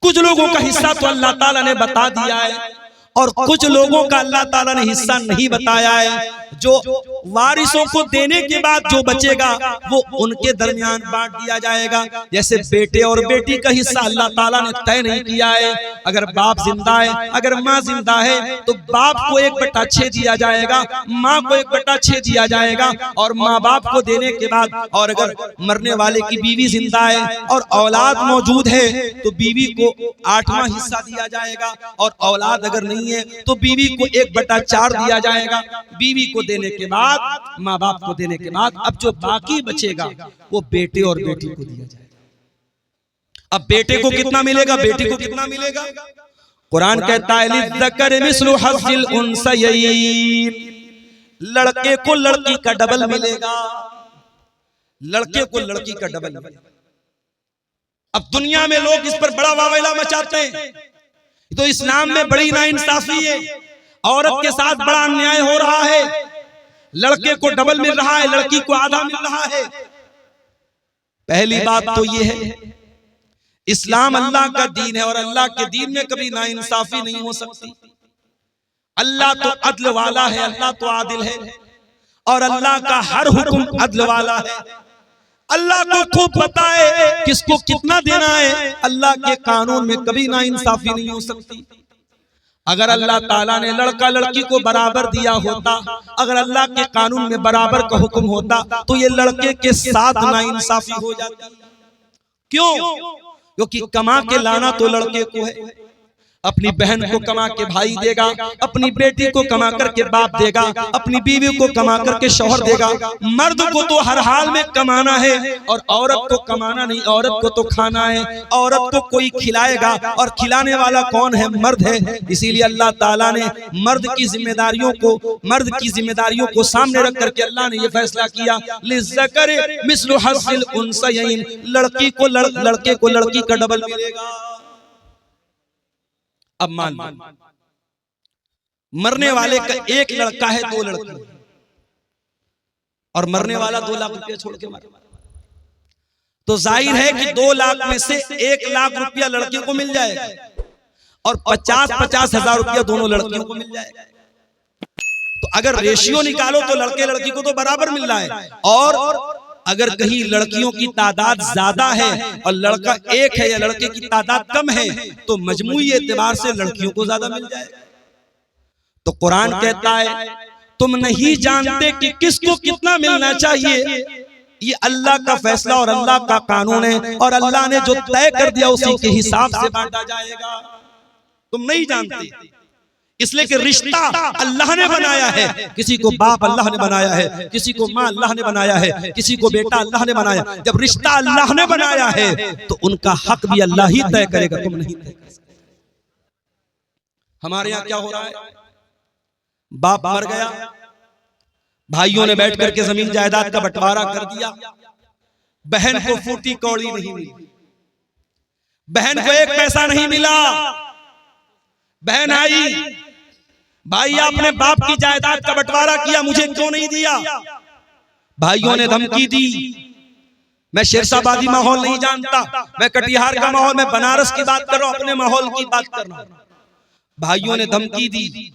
कुछ लोगों का हिस्सा तो अल्लाह ताला ने बता दिया है और कुछ लोगों का अल्लाह ताला ने हिस्सा नहीं बताया है। जो वारिसों को देने के बाद जो बचेगा वो उनके दरमियान बांट दिया जाएगा। जैसे बेटे और बेटी का हिस्सा अल्लाह ताला ने तय नहीं किया है। अगर बाप जिंदा है, अगर माँ जिंदा है तो बाप को 1/6 दिया जाएगा, माँ को 1/6 दिया जाएगा और माँ बाप को देने के बाद, और अगर मरने वाले की बीवी जिंदा है और औलाद मौजूद है तो बीवी को 8वां हिस्सा दिया जाएगा, और औलाद अगर नहीं है तो बीवी को 1/4 दिया जाएगा। बीवी को देने के बाद, माँ बाप को देने के बाद, अब जो बाकी बचेगा वो बेटे और बेटी को दिया जाएगा। अब बेटे को कितना मिलेगा, बेटी को कितना मिलेगा? कुरान कहता है लिज़्ज़कर मिस्लु हज़्ज़िल उन्सयैन, लड़के को लड़की का डबल मिलेगा, लड़के को लड़की का डबल मिलेगा। अब दुनिया में लोग इस पर बड़ा वावैला मचाते हैं, तो इस्लाम में बड़ी नाइंसाफी है, औरत के साथ बड़ा अन्याय हो रहा है। लड़के को डबल मिल रहा है, लड़की को आधा मिल रहा है। पहली बात तो ये है, इस्लाम अल्लाह का दीन है और अल्लाह के दीन में कभी नाइंसाफी नहीं हो सकती। अल्लाह तो अदल वाला है, अल्लाह तो आदिल है और अल्लाह का हर हुक्म अदल वाला है। अल्लाह को खूब पता है किसको कितना देना है। अल्लाह के कानून में कभी नाइंसाफी नहीं हो सकती। अगर अल्लाह ताला ने लड़का लड़की को बराबर दिया होता, अगर अल्लाह के कानून में बराबर का हुक्म होता तो ये लड़के के साथ नाइंसाफी हो जाती। क्यों? क्योंकि कमा के लाना तो लड़के को है, अपनी बहन को कमा के भाई देगा, अपनी बेटी को कमा करके बाप देगा, अपनी बीवी को कमा करके शौहर देगा। मर्द को तो हर हाल में कमाना है और औरत को कमाना नहीं, औरत को तो खाना है। औरत को कोई खिलाएगा और खिलाने वाला कौन है? मर्द है। इसीलिए अल्लाह ताला ने मर्द की जिम्मेदारियों को सामने रख करके अल्लाह ने यह फैसला किया, लिज़्ज़कर मिस्लु हज़्ज़िल उन्सयैन, लड़की को लड़के को लड़की का डबल मिलेगा। अब मान मरने वाले का एक लड़का है, 2 लड़की, और मरने वाला 2 लाख रुपया छोड़ के मर, तो जाहिर है कि 2 लाख में से 1 लाख रुपया लड़के को मिल जाएगा और 50-50 हजार रुपया दोनों लड़कियों को मिल जाएगा। तो अगर रेशियो निकालो तो लड़के लड़की को तो बराबर मिल रहा है, और अगर कहीं लड़कियों की तादाद ज्यादा है और लड़का एक है या लड़के की तादाद कम है तो मजमूई एतबार से लड़कियों को ज्यादा मिल जाएगा। तो कुरान कहता है तुम नहीं जानते कि किसको कितना मिलना चाहिए, ये अल्लाह का फैसला और अल्लाह का कानून है, और अल्लाह ने जो तय कर दिया उसी के हिसाब से बांटा जाएगा। तुम नहीं जानते, इसलिए कि रिश्ता अल्लाह ने बनाया है। किसी को बाप अल्लाह ने बनाया है, किसी को माँ अल्लाह ने बनाया है, किसी को बेटा अल्लाह ने बनाया। जब रिश्ता अल्लाह ने बनाया है तो उनका हक भी अल्लाह ही तय करेगा, तुम नहीं तय कर सकते। हमारे यहाँ क्या हो रहा है, बाप मर गया, भाइयों ने बैठ करके जमीन जायदाद का बंटवारा कर दिया, बहन को फूटी कौड़ी नहीं मिली, बहन को एक पैसा नहीं मिला। बहन आई, भाई आपने बाप की जायदाद का बंटवारा किया, मुझे क्यों नहीं दिया? भाइयों ने धमकी दी। मैं शेरशाबादी माहौल नहीं जानता, मैं कटिहार का माहौल, मैं बनारस की बात कर रहा हूं, अपने माहौल की बात कर रहा हूं। भाइयों ने धमकी दी,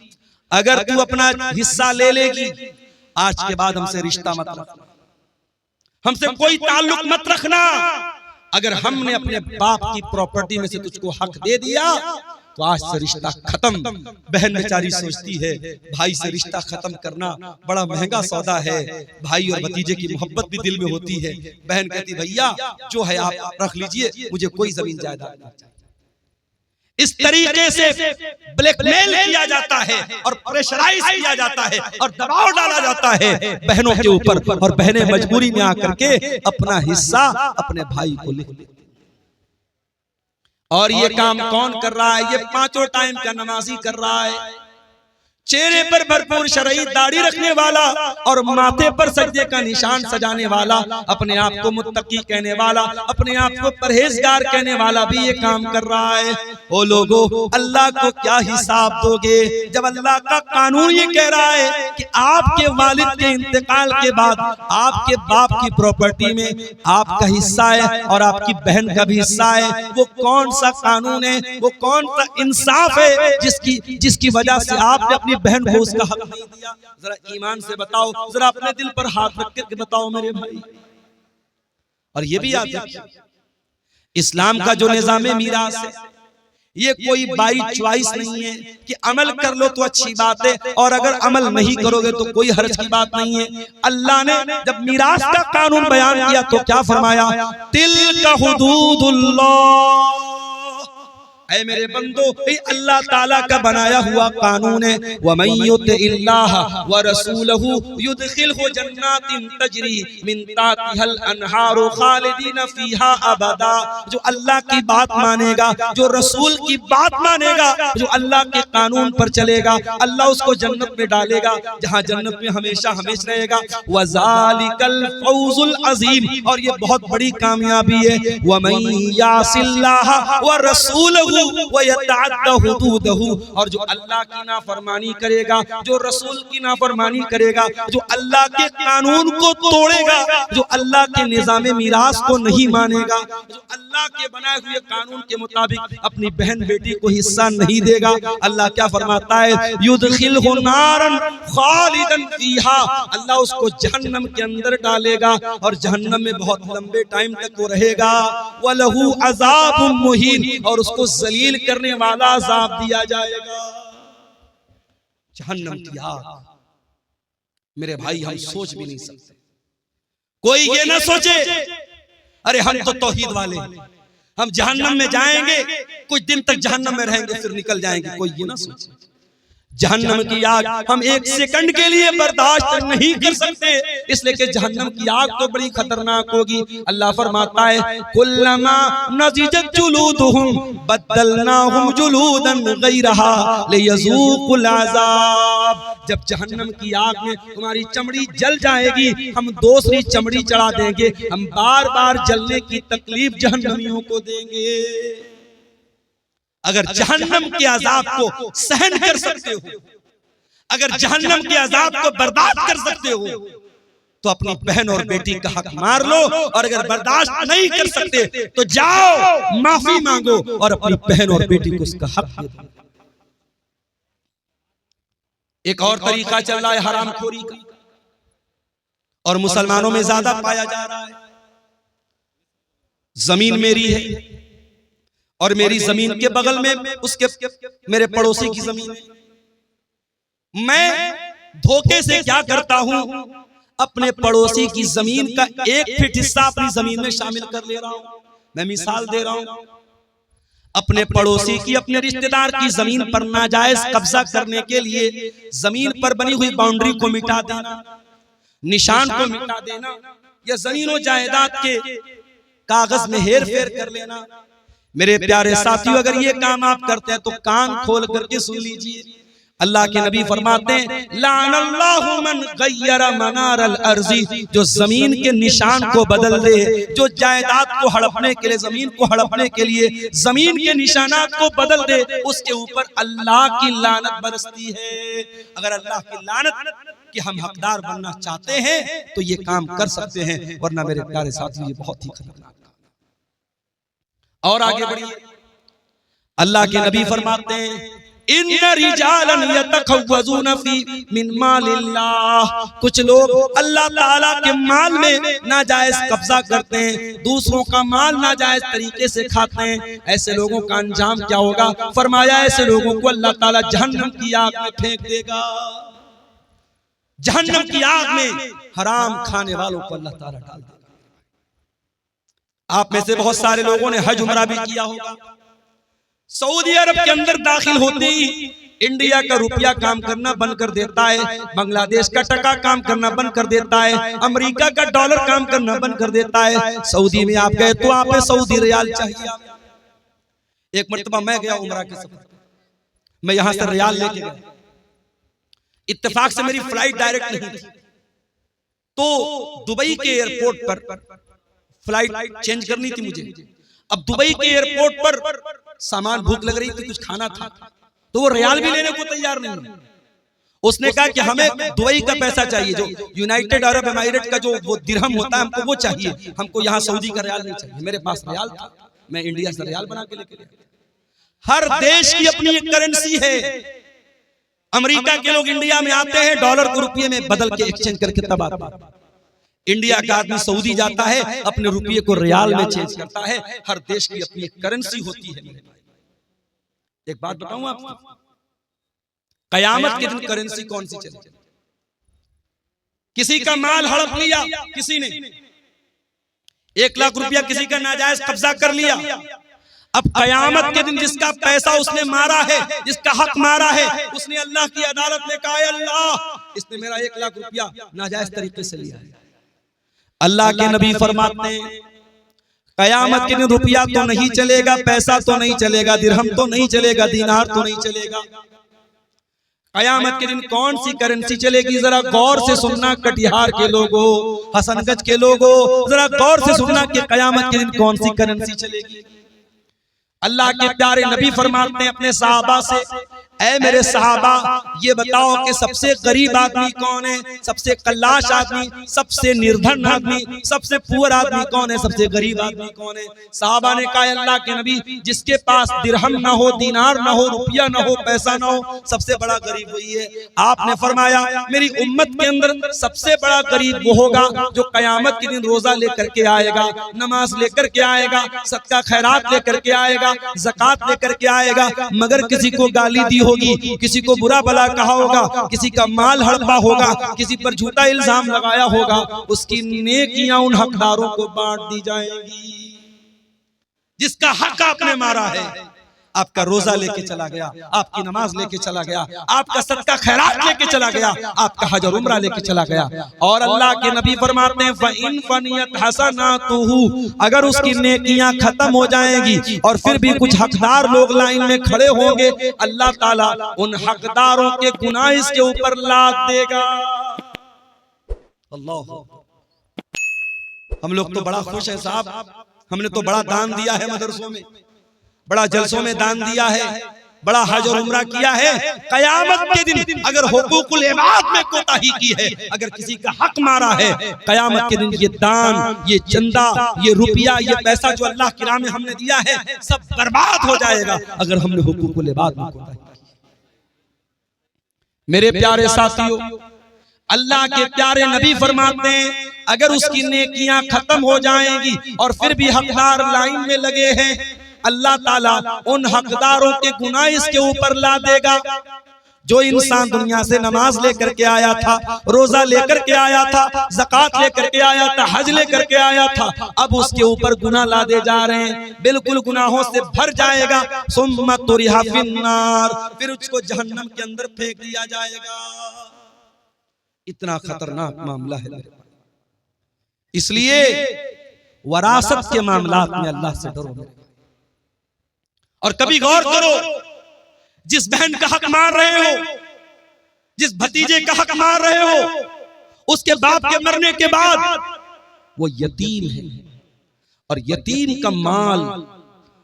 अगर तू अपना हिस्सा ले लेगी आज के बाद हमसे रिश्ता मत रखना, हमसे कोई ताल्लुक मत रखना। अगर हमने अपने बाप की प्रॉपर्टी में से तुझको हक दे दिया तो आज से रिश्ता खत्म। बहन बेचारी सोचती है भाई से रिश्ता खत्म करना बड़ा महंगा सौदा है, भाई और भतीजे की मोहब्बत भी दिल में होती है। बहन कहती भैया जो है आप रख लीजिए, मुझे कोई जमीन जायदाद नहीं चाहिए। इस तरीके से ब्लैकमेल किया जाता है और प्रेशराइज किया जाता है और दबाव डाला जाता है बहनों के ऊपर, और बहनें मजबूरी में आकर के अपना हिस्सा अपने भाई को लिख देती। और ये काम कौन कर रहा है? ये पांचों टाइम का नमाजी कर रहा है, चेहरे पर भरपूर शरई दाढ़ी रखने वाला और माथे पर सजदे का निशान सजाने वाला, अपने आप को मुत्तकी कहने वाला, अपने आप को परहेजगार कहने वाला भी ये काम कर रहा है। ओ लोगों, अल्लाह को क्या हिसाब दोगे जब अल्लाह का कानून ये कह रहा है कि आपके वालिद के इंतकाल के बाद आपके बाप की प्रॉपर्टी में आपका हिस्सा है और आपकी बहन का भी हिस्सा है। वो कौन सा कानून है, वो कौन सा इंसाफ है जिसकी वजह से आपने अपनी बहन को उसका हक नहीं दिया? जरा ईमान से बताओ, जरा अपने दिल पर हाथ रख करके बताओ मेरे भाई। और ये भी याद रखिए, इस्लाम का जो निजाम मीरास है ये कोई बाई चॉइस नहीं है कि अमल कर लो तो अच्छी बात है और अगर अमल नहीं करोगे तो कोई हर्ज की बात नहीं है। अल्लाह ने जब मीरास का कानून बयान किया तो क्या फरमाया? तिल्का हुदूदुल्लाह, ऐ मेरे बंदो, अल्लाह ताला का बनाया हुआ कानून है। वमन युतिल्लाह व रसूलहु युदखिलहु जन्नातिन तजरी मिन ताहतिहल अनहारु खालिदीन फीहा अबदा। जो अल्लाह की बात मानेगा, जो रसूल की बात मानेगा, जो अल्लाह के कानून पर चलेगा, अल्लाह उसको जन्नत में डालेगा जहां जन्नत में हमेशा हमेशा रहेगा। वज़ालिकल फौजुल अजीम, और ये बहुत बड़ी कामयाबी है। वमन यासिल्लाह व रसूलहु और जो अल्लाह की नाफरमानी करेगा, जो रसूल की नाफरमानी करेगा, जो अल्लाह के कानून को तोड़ेगा, जो अल्लाह के निजाम मीरास को नहीं मानेगा, जो अल्लाह के बनाए हुए कानून के मुताबिक अपनी बहन बेटी को हिस्सा नहीं देगा, अल्लाह क्या फरमाता है? युदखिलहु नारन खालिदन फीहा, अल्लाह उसको जहन्नम के अंदर डालेगा और जहन्नम में बहुत लंबे टाइम तक वो रहेगा। वलहु अज़ाबुम मुहीन, और उसको जलील करने वाला अज़ाब दिया जाएगा। जहन्नम की आग, मेरे भाई हम सोच भी नहीं सकते। कोई ये ना सोचे अरे हम तो तौहीद वाले, हम जहन्नम में जाएंगे, कुछ दिन तक जहन्नम में रहेंगे फिर निकल जाएंगे। कोई ये ना सोचे। जहन्नम की आग हम एक सेकंड के लिए बर्दाश्त नहीं कर सकते, इसलिए कि जहन्नम की आग तो बड़ी खतरनाक होगी। अल्लाह फरमाता है कुल्लमा नज़िजत जुलूदुहुम बद्दलनाहुम जुलूदन गैरहा लियज़ूकुल अज़ाब। जब जहन्नम की आग में तुम्हारी चमड़ी जल जाएगी, हम दूसरी चमड़ी चढ़ा देंगे, हम बार बार जलने की तकलीफ जहन्नमियों को देंगे। अगर जहन्नम के अजाब को सहन कर सकते हो, अगर जहन्नम के अजाब को बर्दाश्त कर सकते हो, तो अपनी बहन और बेटी का हक मार लो, और अगर बर्दाश्त नहीं कर सकते तो जाओ माफी मांगो और अपनी बहन और बेटी को उसका हक दे दो। एक और तरीका चल रहा है हरामखोरी का, और मुसलमानों में ज्यादा पाया जा रहा है। जमीन मेरी है और मेरी जमीन के बगल में उसके मेरे पड़ोसी की जमीन है। मैं धोखे से क्या करता हूं, अपने पड़ोसी की जमीन का 1 फीट हिस्सा अपनी जमीन में शामिल कर ले रहा हूं। मैं मिसाल दे रहा हूं, अपने पड़ोसी की, अपने रिश्तेदार की जमीन पर नाजायज कब्जा करने के लिए जमीन पर बनी हुई बाउंड्री को मिटा देना, निशान को मिटा देना, या जमीन और जायदाद के कागज में हेर फेर कर लेना। मेरे प्यारे साथियों, अगर ये काम आप करते हैं तो कान खोल करके सुन लीजिए। अल्लाह के नबी फरमाते हैं, लानल्लाहु मन गय्यरा मनारल अर्ज़ी, जो जमीन के निशान को बदल दे, जो जायदाद को हड़पने के लिए, जमीन को हड़पने के लिए जमीन के निशानात को बदल दे, उसके ऊपर अल्लाह की लानत बरसती है। अगर अल्लाह की लानत कि हम हकदार बनना चाहते हैं तो ये काम कर सकते हैं, वरना मेरे प्यारे साथियों ये बहुत ही खतरनाक। और आगे बढ़िए, अल्लाह के नबी फरमाते हैं, इन्ना रिजालन यतखव्वज़ून फी मिन मालिल्लाह, कुछ लोग अल्लाह ताला के माल में नाजायज कब्जा करते हैं, दूसरों का माल नाजायज तरीके से खाते हैं। ऐसे लोगों का अंजाम क्या होगा? फरमाया, ऐसे लोगों को अल्लाह ताला जहन्नम की आग में फेंक देगा। जहन्नम की आग में हराम खाने वालों को अल्लाह ताला डाल देगा। आप में से बहुत सारे लोगों ने हज उमरा भी किया होगा। सऊदी अरब के अंदर दाखिल होते ही इंडिया का रुपया काम करना बंद कर देता है, बांग्लादेश का टका काम करना बंद कर देता है, अमेरिका का डॉलर काम करना बंद कर देता है। सऊदी में आप गए तो आप सऊदी रियाल चाहिए। एक मर्तबा मैं गया उमरा के सफर, मैं यहां से रियाल लेके गया, इत्तेफाक से मेरी फ्लाइट डायरेक्ट नहीं थी, तो दुबई के एयरपोर्ट पर फ्लाइट चेंज करनी थी मुझे। अब दुबई के एयरपोर्ट पर सामान, भूख लग रही थी, कुछ खाना था, तो वो रियाल भी लेने को तैयार नहीं। उसने कहा कि हमें दुबई का पैसा चाहिए, जो यूनाइटेड अरब एमिरेट का जो वो दिरहम होता है, हमको वो चाहिए, हमको यहाँ सऊदी का रियाल नहीं चाहिए। मेरे पास रियाल था, मैं इंडिया से रियाल बना के लेके गया। हर देश की अपनी एक करेंसी है। अमेरिका के लोग इंडिया में आते हैं, डॉलर को रुपये में बदल के एक्सचेंज करके तब आते हैं। इंडिया का आदमी सऊदी जाता है, अपने रुपये को रियाल में चेंज करता है। हर देश की अपनी एक करेंसी होती है। एक बात बताऊं आपको, कयामत के दिन करेंसी कौन सी चलेगी? किसी का माल हड़प लिया किसी ने, 1 लाख रुपया किसी का नाजायज कब्जा कर लिया। अब कयामत के दिन जिसका पैसा उसने मारा है, जिसका हक मारा है, उसने अल्लाह की अदालत में कहा, अल्लाह इसने मेरा 1 लाख रुपया नाजायज तरीके से लिया है। अल्लाह के नबी फरमाते हैं, कयामत के दिन रुपया तो नहीं चलेगा, पैसा तो नहीं चलेगा, दिरहम तो नहीं चलेगा, दीनार तो नहीं चलेगा। कयामत के दिन कौन सी करेंसी चलेगी? जरा गौर से सुनना कटिहार के लोगों, हसनगंज के लोगों, जरा गौर से सुनना कि कयामत के दिन कौन सी करेंसी चलेगी। अल्लाह के प्यारे नबी फरमाते हैं अपने सहाबा से, ऐ मेरे सहाबा, ये बताओ कि सबसे गरीब आदमी कौन है, सबसे कल्लाश आदमी, सबसे निर्धन आदमी, सबसे पुअर आदमी कौन है, सबसे गरीब आदमी कौन है? सहाबा ने कहा, अल्लाह के नबी, जिसके पास दिरहम ना हो, दीनार ना हो, रुपया ना हो, पैसा ना हो, सबसे बड़ा गरीब वही है। आपने फरमाया, मेरी उम्मत के अंदर सबसे बड़ा गरीब वो होगा जो कयामत के दिन रोजा लेकर के आएगा, नमाज लेकर के आएगा, सदका खैरात लेकर के आएगा, ज़कात लेकर के आएगा, मगर किसी को गाली दी होगी, किसी को बुरा भला कहा होगा, किसी का माल हड़पा होगा, किसी पर झूठा इल्जाम लगाया होगा, उसकी नेकियां उन हकदारों को बांट दी जाएंगी। जिसका हक आपने मारा है, आपका रोजा लेके चला गया, आपकी नमाज लेके चला गया, आपका सदका खैरात लेके चला गया, आपका हज और उम्रा लेके चला गया। और अल्लाह के नबी फरमाते हैं, फ़इन फ़नियत हसनातुहु, अगर उसकी नेकियां खत्म हो जाएंगी और फिर भी कुछ हकदार लोग लाइन में खड़े होंगे, अल्लाह ताला उन हकदारों के गुनाह इसके ऊपर लाद देगा। अल्लाह, हम लोग तो बड़ा खुश है साहब, हमने तो बड़ा दान दिया है मदरसों में, बड़ा जलसों में दान दिया है, बड़ा हज और उम्रा किया है। कयामत के दिन अगर हुकूकुल इबाद में कोताही की है, अगर किसी का हक मारा है, कयामत के दिन ये दान, ये चंदा, ये रुपया, ये पैसा जो अल्लाह की राह में हमने दिया है, सब बर्बाद हो जाएगा अगर हमने हुकूकुल इबाद में कोताही की। मेरे प्यारे साथियों, अल्लाह के प्यारे नबी फरमाते हैं अगर उसकी नेकियां खत्म हो जाएंगी और फिर भी हकदार लाइन में लगे हैं, अल्लाह ताला उन हकदारों के गुनाह इसके ऊपर ला देगा। जो इंसान दुनिया से नमाज लेकर के आया था, रोजा लेकर के आया था, ज़कात लेकर के आया था, हज लेकर के आया था, अब उसके ऊपर गुनाह लादे जा रहे हैं, बिल्कुल गुनाहों से भर जाएगा। सुम्मा तुरिहा फिन्नार, फिर उसको जहन्नम के अंदर फेंक दिया जाएगा। इतना खतरनाक मामला है। इसलिए वरासत के मामलात में अल्लाह से डरो। और कभी गौर करो, जिस बहन का हक मार रहे हो, जिस भतीजे का हक मार रहे हो, उसके बाप के मरने के बाद वो यतीम है, और यतीम का माल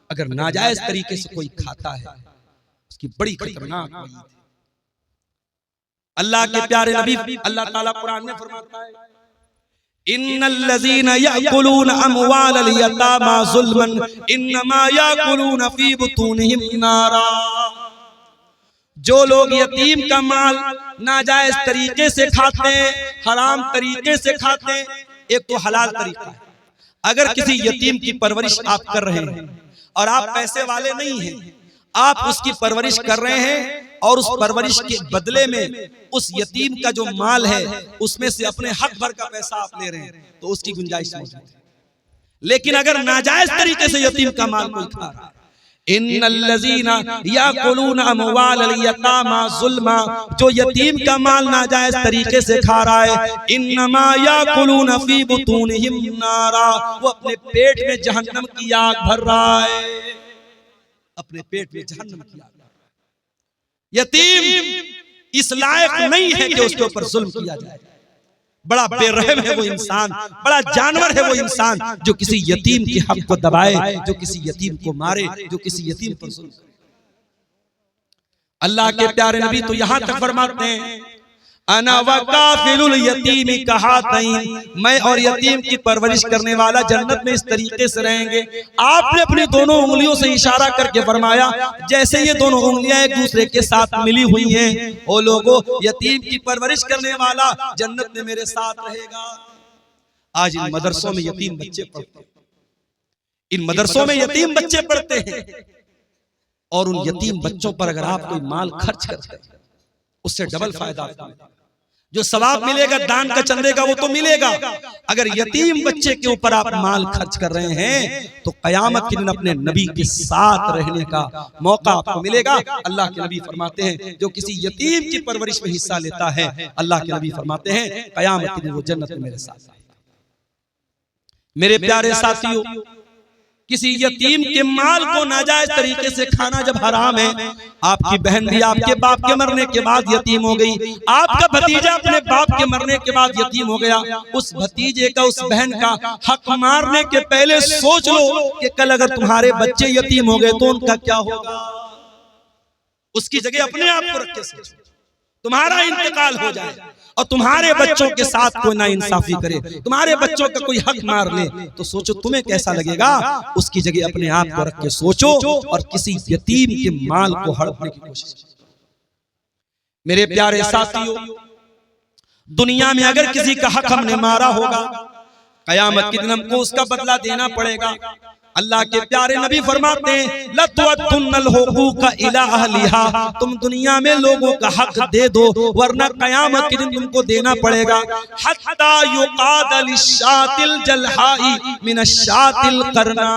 अगर नाजायज तरीके से कोई खाता है, उसकी बड़ी खतरनाक वईद है। अल्लाह के प्यारे नबी अल्लाह ताला कुरान में फरमाता है, इन्नल्लज़ीना याकुलूना अमवालल यतामा ज़ुल्मन इन्नमा याकुलूना फी बुतूनिहिम नारा। जो लोग यतीम का माल नाजायज तरीके से खाते हैं, हराम तरीके से खाते हैं, एक तो हलाल तरीका है। अगर किसी यतीम की परवरिश आप कर रहे हैं और आप पैसे वाले नहीं हैं, आप उसकी परवरिश कर रहे हैं और उस परवरिश के बदले में उस यतीम का जो माल है उसमें से अपने हक भर का पैसा आप ले रहे हैं, तो उसकी गुंजाइश मौजूद है। लेकिन अगर नाजायज तरीके से यतीम का माल कोई खा रहा है, इन्नल्लज़ीना याकुलूना अमवालल यतामा ज़ुल्मा, जो यतीम का माल नाजायज तरीके से खा रहा है, इन्नमा याकुलूना फी बुतूनिहिम नारा, वो अपने पेट में जहन्नम की आग भर रहा है, अपने पेट में जहन्नम की आग। यतीम इस लायक नहीं है कि उसके ऊपर जुल्म किया जाए। बड़ा बेरहम है वो इंसान, बड़ा जानवर है वो इंसान जो किसी यतीम के हक को दबाए, जो किसी यतीम को मारे, जो किसी यतीम पर जुल्म करे। अल्लाह के प्यारे नबी तो यहां तक फरमाते हैं, अना वकाफिलुल यतीमी कहातैन, मैं और यतीम की परवरिश करने वाला जन्नत में इस तरीके से रहेंगे। आपने अपनी दोनों उंगलियों से इशारा करके फरमाया जैसे ये दोनों उंगलियां एक दूसरे के साथ मिली हुई हैं। ओ लोगों, यतीम की परवरिश करने वाला जन्नत में मेरे साथ रहेगा। आज इन मदरसों में यतीम बच्चे पढ़ते हैं, इन मदरसों में यतीम बच्चे पढ़ते हैं, और उन यतीम बच्चों पर अगर आप कोई माल खर्च करते हैं, उससे डबल फायदा आपको मिलेगा। जो सवाब मिलेगा दान का चंदे का वो तो मिलेगा, अगर यतीम बच्चे के ऊपर आप माल खर्च कर रहे हैं तो कयामत के दिन अपने नबी के साथ रहने का मौका आपको मिलेगा। अल्लाह के नबी फरमाते हैं जो किसी यतीम की परवरिश में हिस्सा लेता है, अल्लाह के नबी फरमाते हैं कयामत के दिन वो जन्नत में मेरे साथ आएगा। मेरे प्यारे साथियों, किसी यतीम के माल को नाजायज तरीके से खाना जब हराम है, आपकी बहन भी आपके बाप के मरने के बाद यतीम हो गई, आपका भतीजा अपने बाप के मरने के बाद यतीम हो गया, उस भतीजे का, उस बहन का हक मारने के पहले सोच लो कि कल अगर तुम्हारे बच्चे यतीम हो गए तो उनका क्या होगा। उसकी जगह अपने आप को रख के सोचो, तुम्हारा इंतकाल हो जाए और तुम्हारे बच्चों के साथ कोई ना इंसाफी करे, तुम्हारे बच्चों का कोई हक मार ले, तो सोचो तुम्हें कैसा लगेगा। उसकी जगह अपने आप को रख के सोचो और किसी यतीम के माल को हड़पने की कोशिश करो। मेरे प्यारे साथियों, दुनिया में अगर किसी का हक हमने मारा होगा, कयामत के दिन हमको उसका बदला देना पड़ेगा। अल्लाह के प्यारे नबी फरमाते हैं लतुअद्दुन्नल हुकूक इला अहलिहा, तुम दुनिया में लोगों का हक दे दो वरना कयामत के दिन तुमको देना पड़ेगा। हत्ता युकाद लिशातिल जलहाई मिनशातिल करना,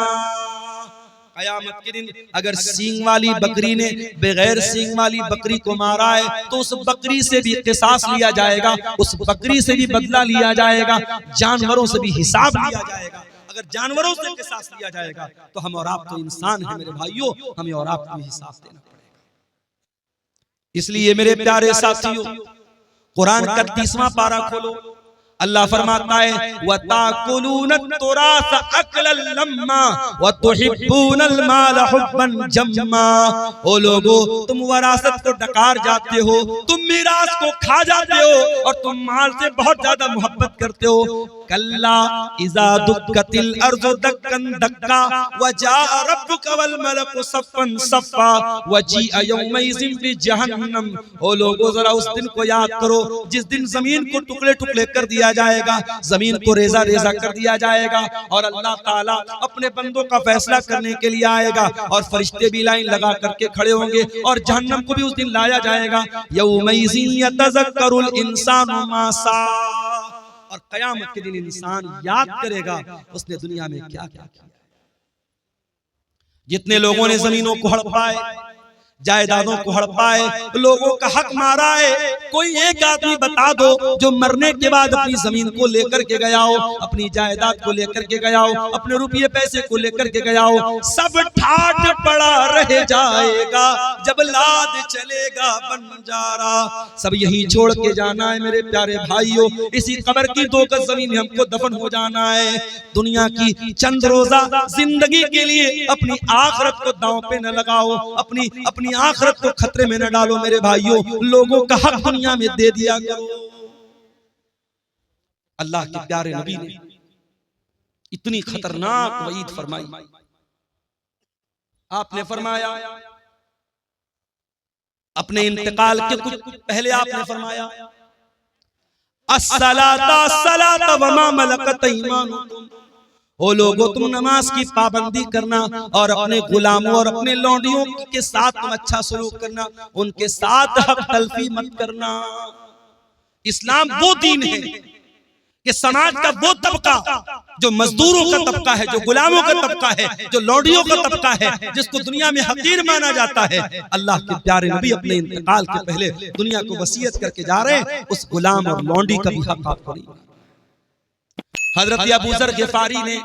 कयामत के दिन अगर सींग वाली बकरी ने बगैर सींग वाली बकरी को मारा है तो उस बकरी से भी किसास लिया जाएगा, उस बकरी से भी बदला लिया जाएगा, जानवरों से भी हिसाब लिया जाएगा। अगर जानवरों से किसास लिया जाएगा तो हम और आप तो इंसान हैं मेरे भाइयों, हमें और आपको हिसाब देना पड़ेगा। इसलिए मेरे प्यारे साथियों, कुरान का 30वां पारा खोलो, अल्लाह फरमाता है वताकुलून तुरास अकलन लम्मा वतुहिब्बूनल माल हुब्बन जम्मा। ओ लोगो, तुम विरासत को डकार जाते हो, तुम मीरास को खा जाते हो और तुम माल से बहुत ज्यादा मोहब्बत करते हो। कल्ला इज़ा दुक्कतिल अर्ज़ु दक्कन दक्का वजा रब्बुका वल मलकु सफ़्फ़न सफ़्फ़ा वजीअ यौमइज़िन बिजहन्नम। ओ लोगो, जरा उस दिन को याद करो जिस दिन जमीन को टुकड़े टुकड़े कर दिया जाएगा, जमीन को रेजा रेजा कर दिया जाएगा और अल्लाह ताला अपने बंदों का फैसला करने के लिए आएगा और फरिश्ते भी लाइन लगा करके खड़े होंगे और जहन्नम को भी उस दिन लाया जाएगा। यौमइज़िन यतज़क्करुल इंसानु मा सा। और कयामत के दिन इंसान याद करेगा उसने दुनिया में क्या क्या किया। जितने लोगों ने जमीनों को हड़पाए, जायदादों को हड़पाए, लोगों का हक मारा है, कोई एक आदमी बता दो जो मरने के बाद अपनी जमीन को लेकर के गया हो, अपनी जायदाद को लेकर के गया हो, अपने रुपये पैसे को लेकर के गया हो। सब ठाठ पड़ा रह जाएगा जब लाद चलेगा बंजारा। सब यही छोड़ के जाना है मेरे प्यारे भाइयों, इसी कब्र की 2 गज जमीन में हमको दफन हो जाना है। दुनिया की चंद रोजा जिंदगी के लिए अपनी आखिरत को दांव पे न लगाओ, अपनी आखिरत को खतरे में न डालो मेरे भाइयों। लोगों का हक दुनिया में दे दिया करो। अल्लाह के प्यारे नबी ने इतनी खतरनाक वईद फरमाई। आपने फरमाया अपने इंतकाल के कुछ पहले आपने फरमाया अस्सलाता सलाता वमा मलकत ईमानुकुम। ओ लोगों, तुम नमाज की पाबंदी करना और अपने गुलामों और अपने लौंडियों के साथ तुम अच्छा सलूक करना, उनके साथ हक तलफी मत करना। इस्लाम वो दीन है कि समाज का वो तबका जो मजदूरों का तबका है, जो गुलामों का तबका है, जो लौंडियों का तबका है, जिसको दुनिया में हकीर माना जाता है, अल्लाह के प्यारे नबी अपने इंतकाल के पहले दुनिया को वसीयत करके जा रहे हैं, उस गुलाम और लौंडी का भी हक आपको नहीं। हजरत अबू ज़र गिफ़ारी ने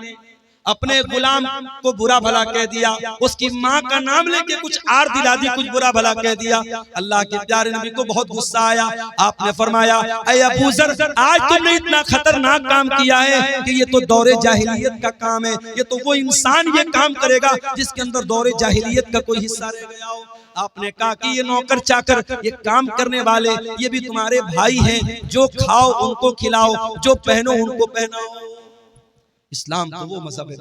अपने गुलाम को बुरा भला कह दिया, उसकी माँ का नाम लेके कुछ आर दिला दी, कुछ बुरा भला कह दिया। अल्लाह के प्यारे नबी को बहुत गुस्सा आया। आपने फरमाया ऐ अबू ज़र, आज तुमने इतना खतरनाक काम किया है कि ये तो दौरे जाहिलियत का काम है, ये तो वो इंसान ये काम करेगा जिसके अंदर दौरे जाहिलियत का कोई हिस्सा रह गया हो। आपने कहा कि ये नौकर चाकर, ये काम करने वाले, ये भी तुम्हारे भाई हैं, जो खाओ उनको खिलाओ, जो पहनो उनको पहनाओ। इस्लाम तो वो मजहब है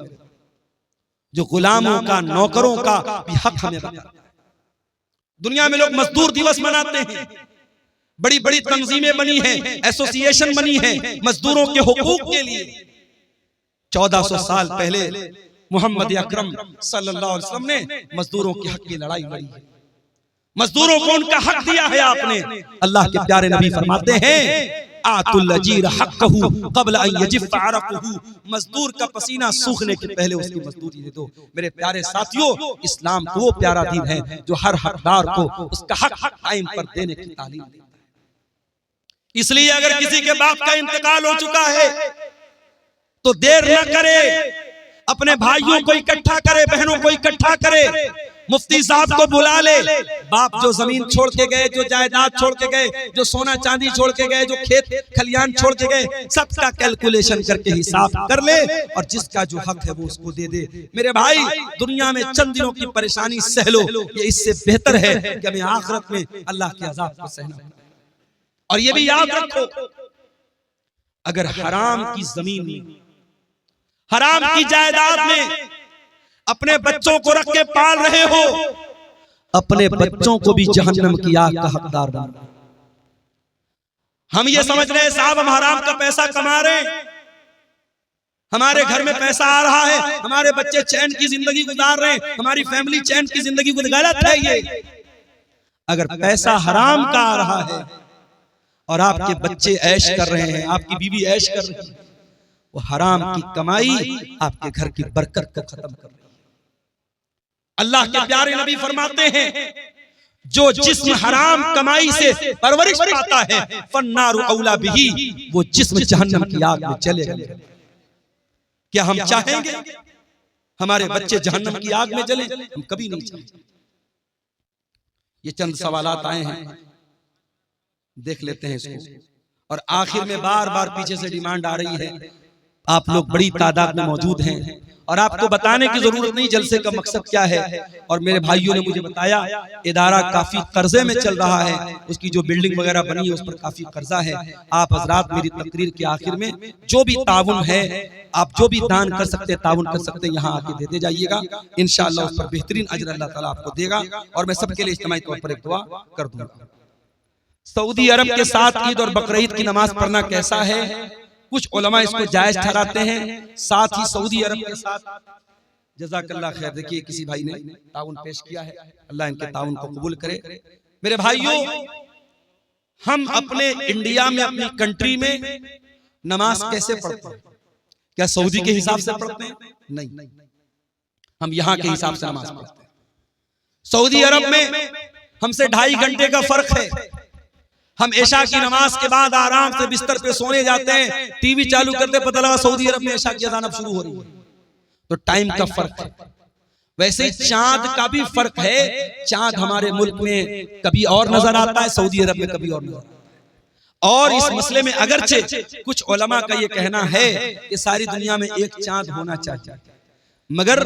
जो गुलामों का, नौकरों का भी हक हमें बताता है। दुनिया में लोग मजदूर दिवस मनाते हैं, बड़ी बड़ी तंजीमें बनी हैं, एसोसिएशन बनी है मजदूरों के हुकूक के लिए। 1400 साल पहले मोहम्मद अकरम सल्लल्लाहु अलैहि वसल्लम ने मजदूरों के हक की लड़ाई लड़ी है, मजदूरों को उनका हक दिया है आपने। अल्लाह के प्यारे नबी फरमाते हैं आतुल अजीर हक़्क़हु क़ब्ल अन यजिफ़ अरक़हु। मजदूर का पसीना सूखने के पहले उसकी मजदूरी दे दो। मेरे प्यारे साथियों, इस्लाम तो वो प्यारा दीन है जो हर हकदार को उसका हक टाइम पर देने की तालीम देता है। इसलिए अगर किसी के बाप का इंतकाल हो चुका है तो देर न करे, अपने भाइयों को इकट्ठा करे, बहनों को इकट्ठा करे, मुफ्ती साहब को बुला ले। बाप जो जमीन छोड़ के गए, जो जायदाद छोड़ के गए, जो सोना चांदी छोड़ के गए, जो खेत खलियान छोड़ के गए, सबका कैलकुलेशन करके हिसाब कर ले और जिसका जो हक है वो उसको दे दे। मेरे भाई, दुनिया में चंद दिनों की परेशानी सह लो, ये इससे बेहतर है कि हमें आखिरत में अल्लाह के अज़ाब को सहना। और ये भी याद रखो, अगर हराम की जमीन में, हराम की जायदाद में अपने बच्चों को रख के पाल रहे हो, अपने बच्चों को भी जहन्नम की आग का हकदार बना। हम ये समझ रहे हैं साहब हम हराम का पैसा कमा रहे हैं, हमारे घर में पैसा आ रहा है, हमारे बच्चे चैन की जिंदगी गुजार रहे हैं, हमारी फैमिली चैन की जिंदगी गुजार। गलत है ये। अगर पैसा हराम का आ रहा है और आपके बच्चे ऐश कर रहे हैं, आपकी बीवी ऐश कर रही है, वो हराम की कमाई आपके घर की बरकत को खत्म कर रही है। अल्लाह के प्यारे नबी फरमाते हैं जो जिस्म हराम कमाई से परवरिश पाता है फन्नारु औला बिही, वो जिस्म जहन्नम की आग में चलेगा। क्या हम चाहेंगे हमारे बच्चे जहन्नम की आग में जले? हम कभी नहीं चाहेंगे। ये चंद सवालात आए हैं, देख लेते हैं इसको। और आखिर में बार बार पीछे से डिमांड आ रही है, आप लोग बड़ी तादाद में मौजूद हैं और आपको बताने की जरूरत नहीं जलसे का मकसद क्या है। और मेरे भाइयों ने मुझे बताया इदारा काफी कर्जे में चल रहा है, उसकी जो बिल्डिंग वगैरह बनी है उस पर काफी कर्जा है। आप हजरात मेरी तकरीर के आखिर में जो भी ताउन है, आप जो भी दान कर सकते हैं, ताउन कर सकते हैं, यहाँ आके देते जाइएगा, इंशाअल्लाह उस पर बेहतरीन अजर अल्लाह ताला आपको देगा। और मैं सबके लिए इज्तिमाई तौर पर एक दुआ कर दूंगा। सऊदी अरब के साथ ईद और बकरीद की नमाज पढ़ना कैसा है? कुछ उलमा इसको जायज ठहराते हैं, साथ ही सऊदी अरब के साथ जज़ाकल्लाह खैर। देखिए किसी भाई ने ताउन पेश किया है, अल्लाह इनके ताउन को कबूल करे। मेरे भाइयों, हम अपने इंडिया में, अपनी कंट्री में नमाज कैसे पढ़ते हैं? क्या सऊदी के हिसाब से पढ़ते हैं? नहीं, हम यहाँ के हिसाब से नमाज पढ़ते हैं। सऊदी अरब में हमसे 2.5 घंटे का फर्क है। हम ऐशा की नमाज के बाद आराम से बिस्तर पे सोने जाते हैं, टीवी चालू करते पता लगा सऊदी अरब में ऐशा की अज़ान अब शुरू हो रही है। तो टाइम का फर्क है। वैसे ही चांद का भी फर्क है। चांद हमारे मुल्क में कभी और नजर आता है, सऊदी अरब में कभी और नजर आता है। और इस मसले में अगरचे कुछ उलमा का ये कहना है कि सारी दुनिया में एक चांद होना चाहिए, मगर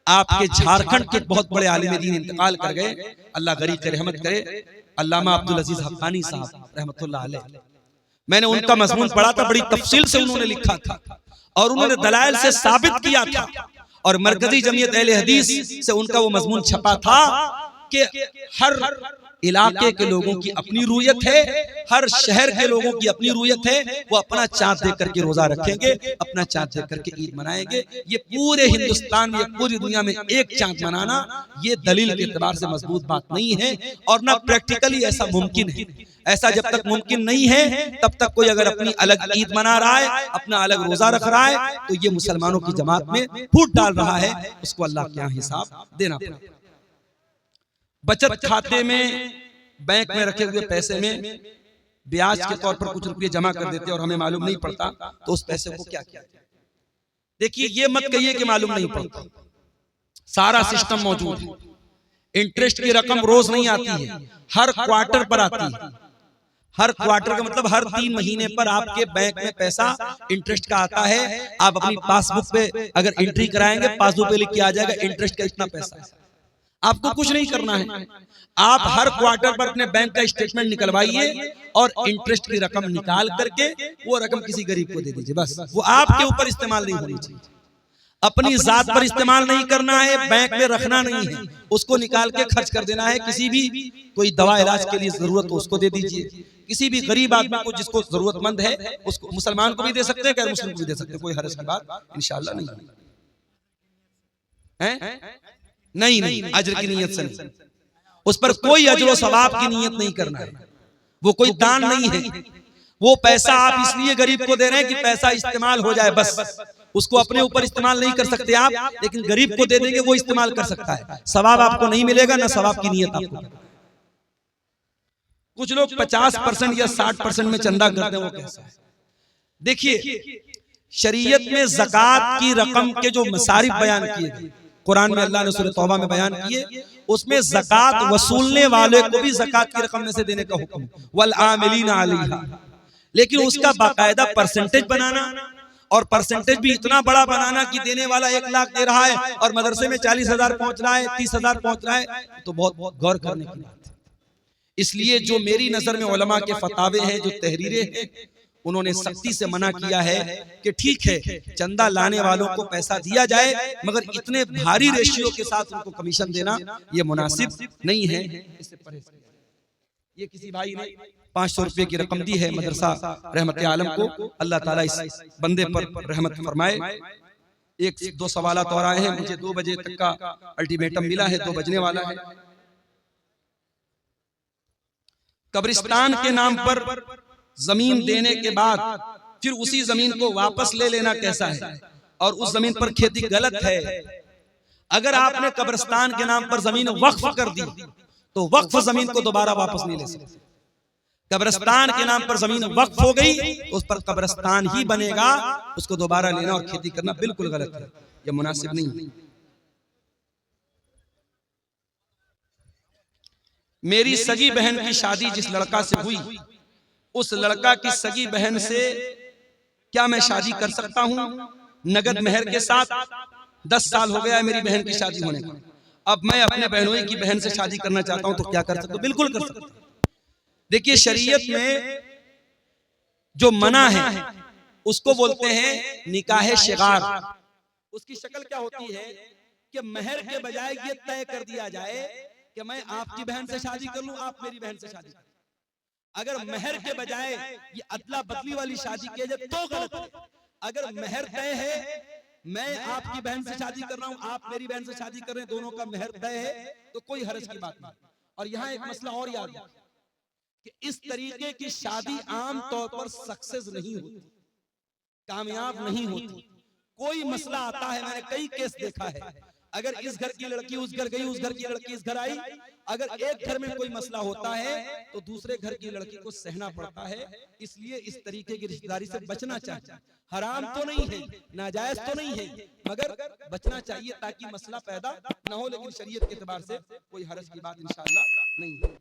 आपके झारखंड के बहुत बड़े आलिम दीन इंतकाल कर गए, अल्लाह गरीब के रहमत करे, अल्लामा अब्दुल अजीज हक्कानी साहब रहमतुल्लाह अलैह। मैंने उनका मजमून पढ़ा था, बड़ी तफसील से उन्होंने लिखा था और उन्होंने दलाइल से साबित किया था। और मरकजी जमीयत अहले हदीस से उनका वो मजमून छपा था कि हर इलाके के लोगों की अपनी रूयत है, हर शहर के लोगों की अपनी रूयत है। वो अपना चांद देख करके रोजा रखेंगे, अपना चांद देख करके ईद मनाएंगे। ये पूरे हिंदुस्तान में, पूरी दुनिया में एक चांद मनाना ये दलील के एतबार से मजबूत बात नहीं है और ना प्रैक्टिकली ऐसा मुमकिन है। ऐसा जब तक मुमकिन नहीं है तब तक कोई अगर अपनी अलग ईद मना रहा है, अपना अलग रोजा रख रहा है, तो ये मुसलमानों की जमात में फूट डाल रहा है। उसको अल्लाह के यहाँ हिसाब देना पड़ेगा। बचत खाते में, बैंक में रखे हुए पैसे में ब्याज के तौर पर कुछ रुपए जमा कर देते और हमें मालूम नहीं पड़ता, तो उस पैसे को क्या किया? देखिए, ये मत कहिए कि मालूम नहीं पड़ता, सारा सिस्टम मौजूद है। इंटरेस्ट की रकम रोज नहीं आती है, हर क्वार्टर पर आती है। हर क्वार्टर का मतलब हर 3 महीने पर आपके बैंक में पैसा इंटरेस्ट का आता है। आप अपनी पासबुक पे अगर एंट्री कराएंगे, पासबुक पे लिख के आ जाएगा इंटरेस्ट का इतना पैसा है। आपको कुछ नहीं करना है, आप हर क्वार्टर पर अपने बैंक का स्टेटमेंट निकलवाइए और इंटरेस्ट की रकम निकाल करके वो रकम किसी गरीब को दे दीजिए। बस वो आपके ऊपर इस्तेमाल नहीं होनी चाहिए, अपनी जात पर इस्तेमाल नहीं करना है, बैंक में रखना नहीं है, उसको निकाल के खर्च कर देना है। किसी भी कोई दवा इलाज के लिए जरूरत हो उसको दे दीजिए, किसी भी गरीब आदमी को जिसको जरूरतमंद है उसको, मुसलमान को भी दे सकते हैं, गैर मुस्लिम को भी दे सकते हैं, कोई हर्ज की बात इंशाअल्लाह नहीं है। नहीं, अजर की नीयत से नहीं, उस पर कोई अजर व सवाब की नीयत नहीं करना है। वो कोई दान नहीं है, वो पैसा आप इसलिए गरीब को दे रहे हैं कि पैसा इस्तेमाल हो जाए, बस। उसको अपने ऊपर इस्तेमाल नहीं कर सकते आप, लेकिन गरीब को दे देंगे, वो इस्तेमाल कर सकता है। सवाब आपको नहीं मिलेगा, ना सवाब की नीयत आपको। कुछ लोग 50% या 60% में चंदा करते हैं, वो कैसा है? देखिए, शरीयत में ज़कात की रकम के जो मसारिफ बयान किए गए, कुरान में अल्लाह ने सूरह तौबा में बयान किए, उसमें ज़कात वसूलने वाले को भी ज़कात की रकम में से देने का हुक्म, वल आमिलीना अलैहा। लेकिन उसका बाकायदा परसेंटेज बनाना, और परसेंटेज भी इतना बड़ा बनाना कि देने वाला 1 लाख दे रहा है और मदरसे में 40,000 पहुंच रहा है, 30,000 पहुंच रहा है, तो बहुत गौर करने की बात है। इसलिए जो मेरी नजर में उलमा के फतावे हैं, जो तहरीरें हैं, उन्होंने सख्ती से मना किया है कि ठीक है चंदा लाने वालों को पैसा दिया जाए, मगर इतने भारी रेशियो के साथ उनको कमीशन देना ये मुनासिब नहीं है। इससे परहेज करें। ये किसी भाई ने 500 रुपए की रकम दी है मदरसा रहमत आलम को, अल्लाह ताला इस बंदे पर रहमत फरमाए। 1-2 सवालात और आए हैं, मुझे 2 बजे तक का अल्टीमेटम मिला है, 2 बजने वाला है। कब्रिस्तान के नाम पर जमीन देने के बाद फिर उसी जमीन को वापस ले लेना कैसा है, और उस जमीन पर खेती गलत है। अगर आपने कब्रिस्तान के नाम पर जमीन वक्फ कर दी तो वक्फ जमीन को दोबारा वापस नहीं ले सकते। कब्रिस्तान के नाम पर जमीन वक्फ हो गई तो उस पर कब्रिस्तान ही बनेगा, उसको दोबारा लेना और खेती करना बिल्कुल गलत है, यह मुनासिब नहीं। मेरी सगी बहन की शादी जिस लड़का से हुई उस लड़का की सगी बहन से क्या मैं शादी कर सकता हूं नगद मेहर के साथ? 10 साल हो गया है मेरी बहन की शादी होने को, अब मैं अपने बहनोई की बहन से शादी करना चाहता हूं, तो क्या कर सकता हूं? बिल्कुल कर सकता हूं। देखिए शरीयत में जो मना है उसको बोलते हैं निकाह शिगार। उसकी शक्ल क्या होती है कि महर के बजाय ये तय कर दिया जाए कि मैं आपकी बहन से शादी कर लूं, आप मेरी बहन से शादी कर। अगर महर के बजाय ये अदला बदली वाली शादी की जाए तो गलत है। अगर महर तय है, मैं आपकी बहन से शादी कर रहा हूं, आप मेरी बहन से शादी कर रहे हैं, दोनों का महर तय है, तो कोई हर्ज की बात नहीं। और यहां एक मसला और याद है कि इस तरीके की शादी आम तौर पर सक्सेस नहीं होती, कामयाब नहीं होती। कोई मसला आता है, मैंने कई केस देखा है, अगर इस घर की लड़की उस घर गई, उस घर की लड़की इस घर आई, अगर एक घर में कोई मसला होता है तो दूसरे घर की लड़की को सहना पड़ता है। इसलिए इस तरीके की रिश्तेदारी से बचना चाहिए। हराम तो नहीं है, नाजायज तो नहीं है, मगर बचना चाहिए ताकि मसला पैदा न हो। लेकिन शरीयत के एतबार से कोई हरज की बात इंशाअल्लाह नहीं है।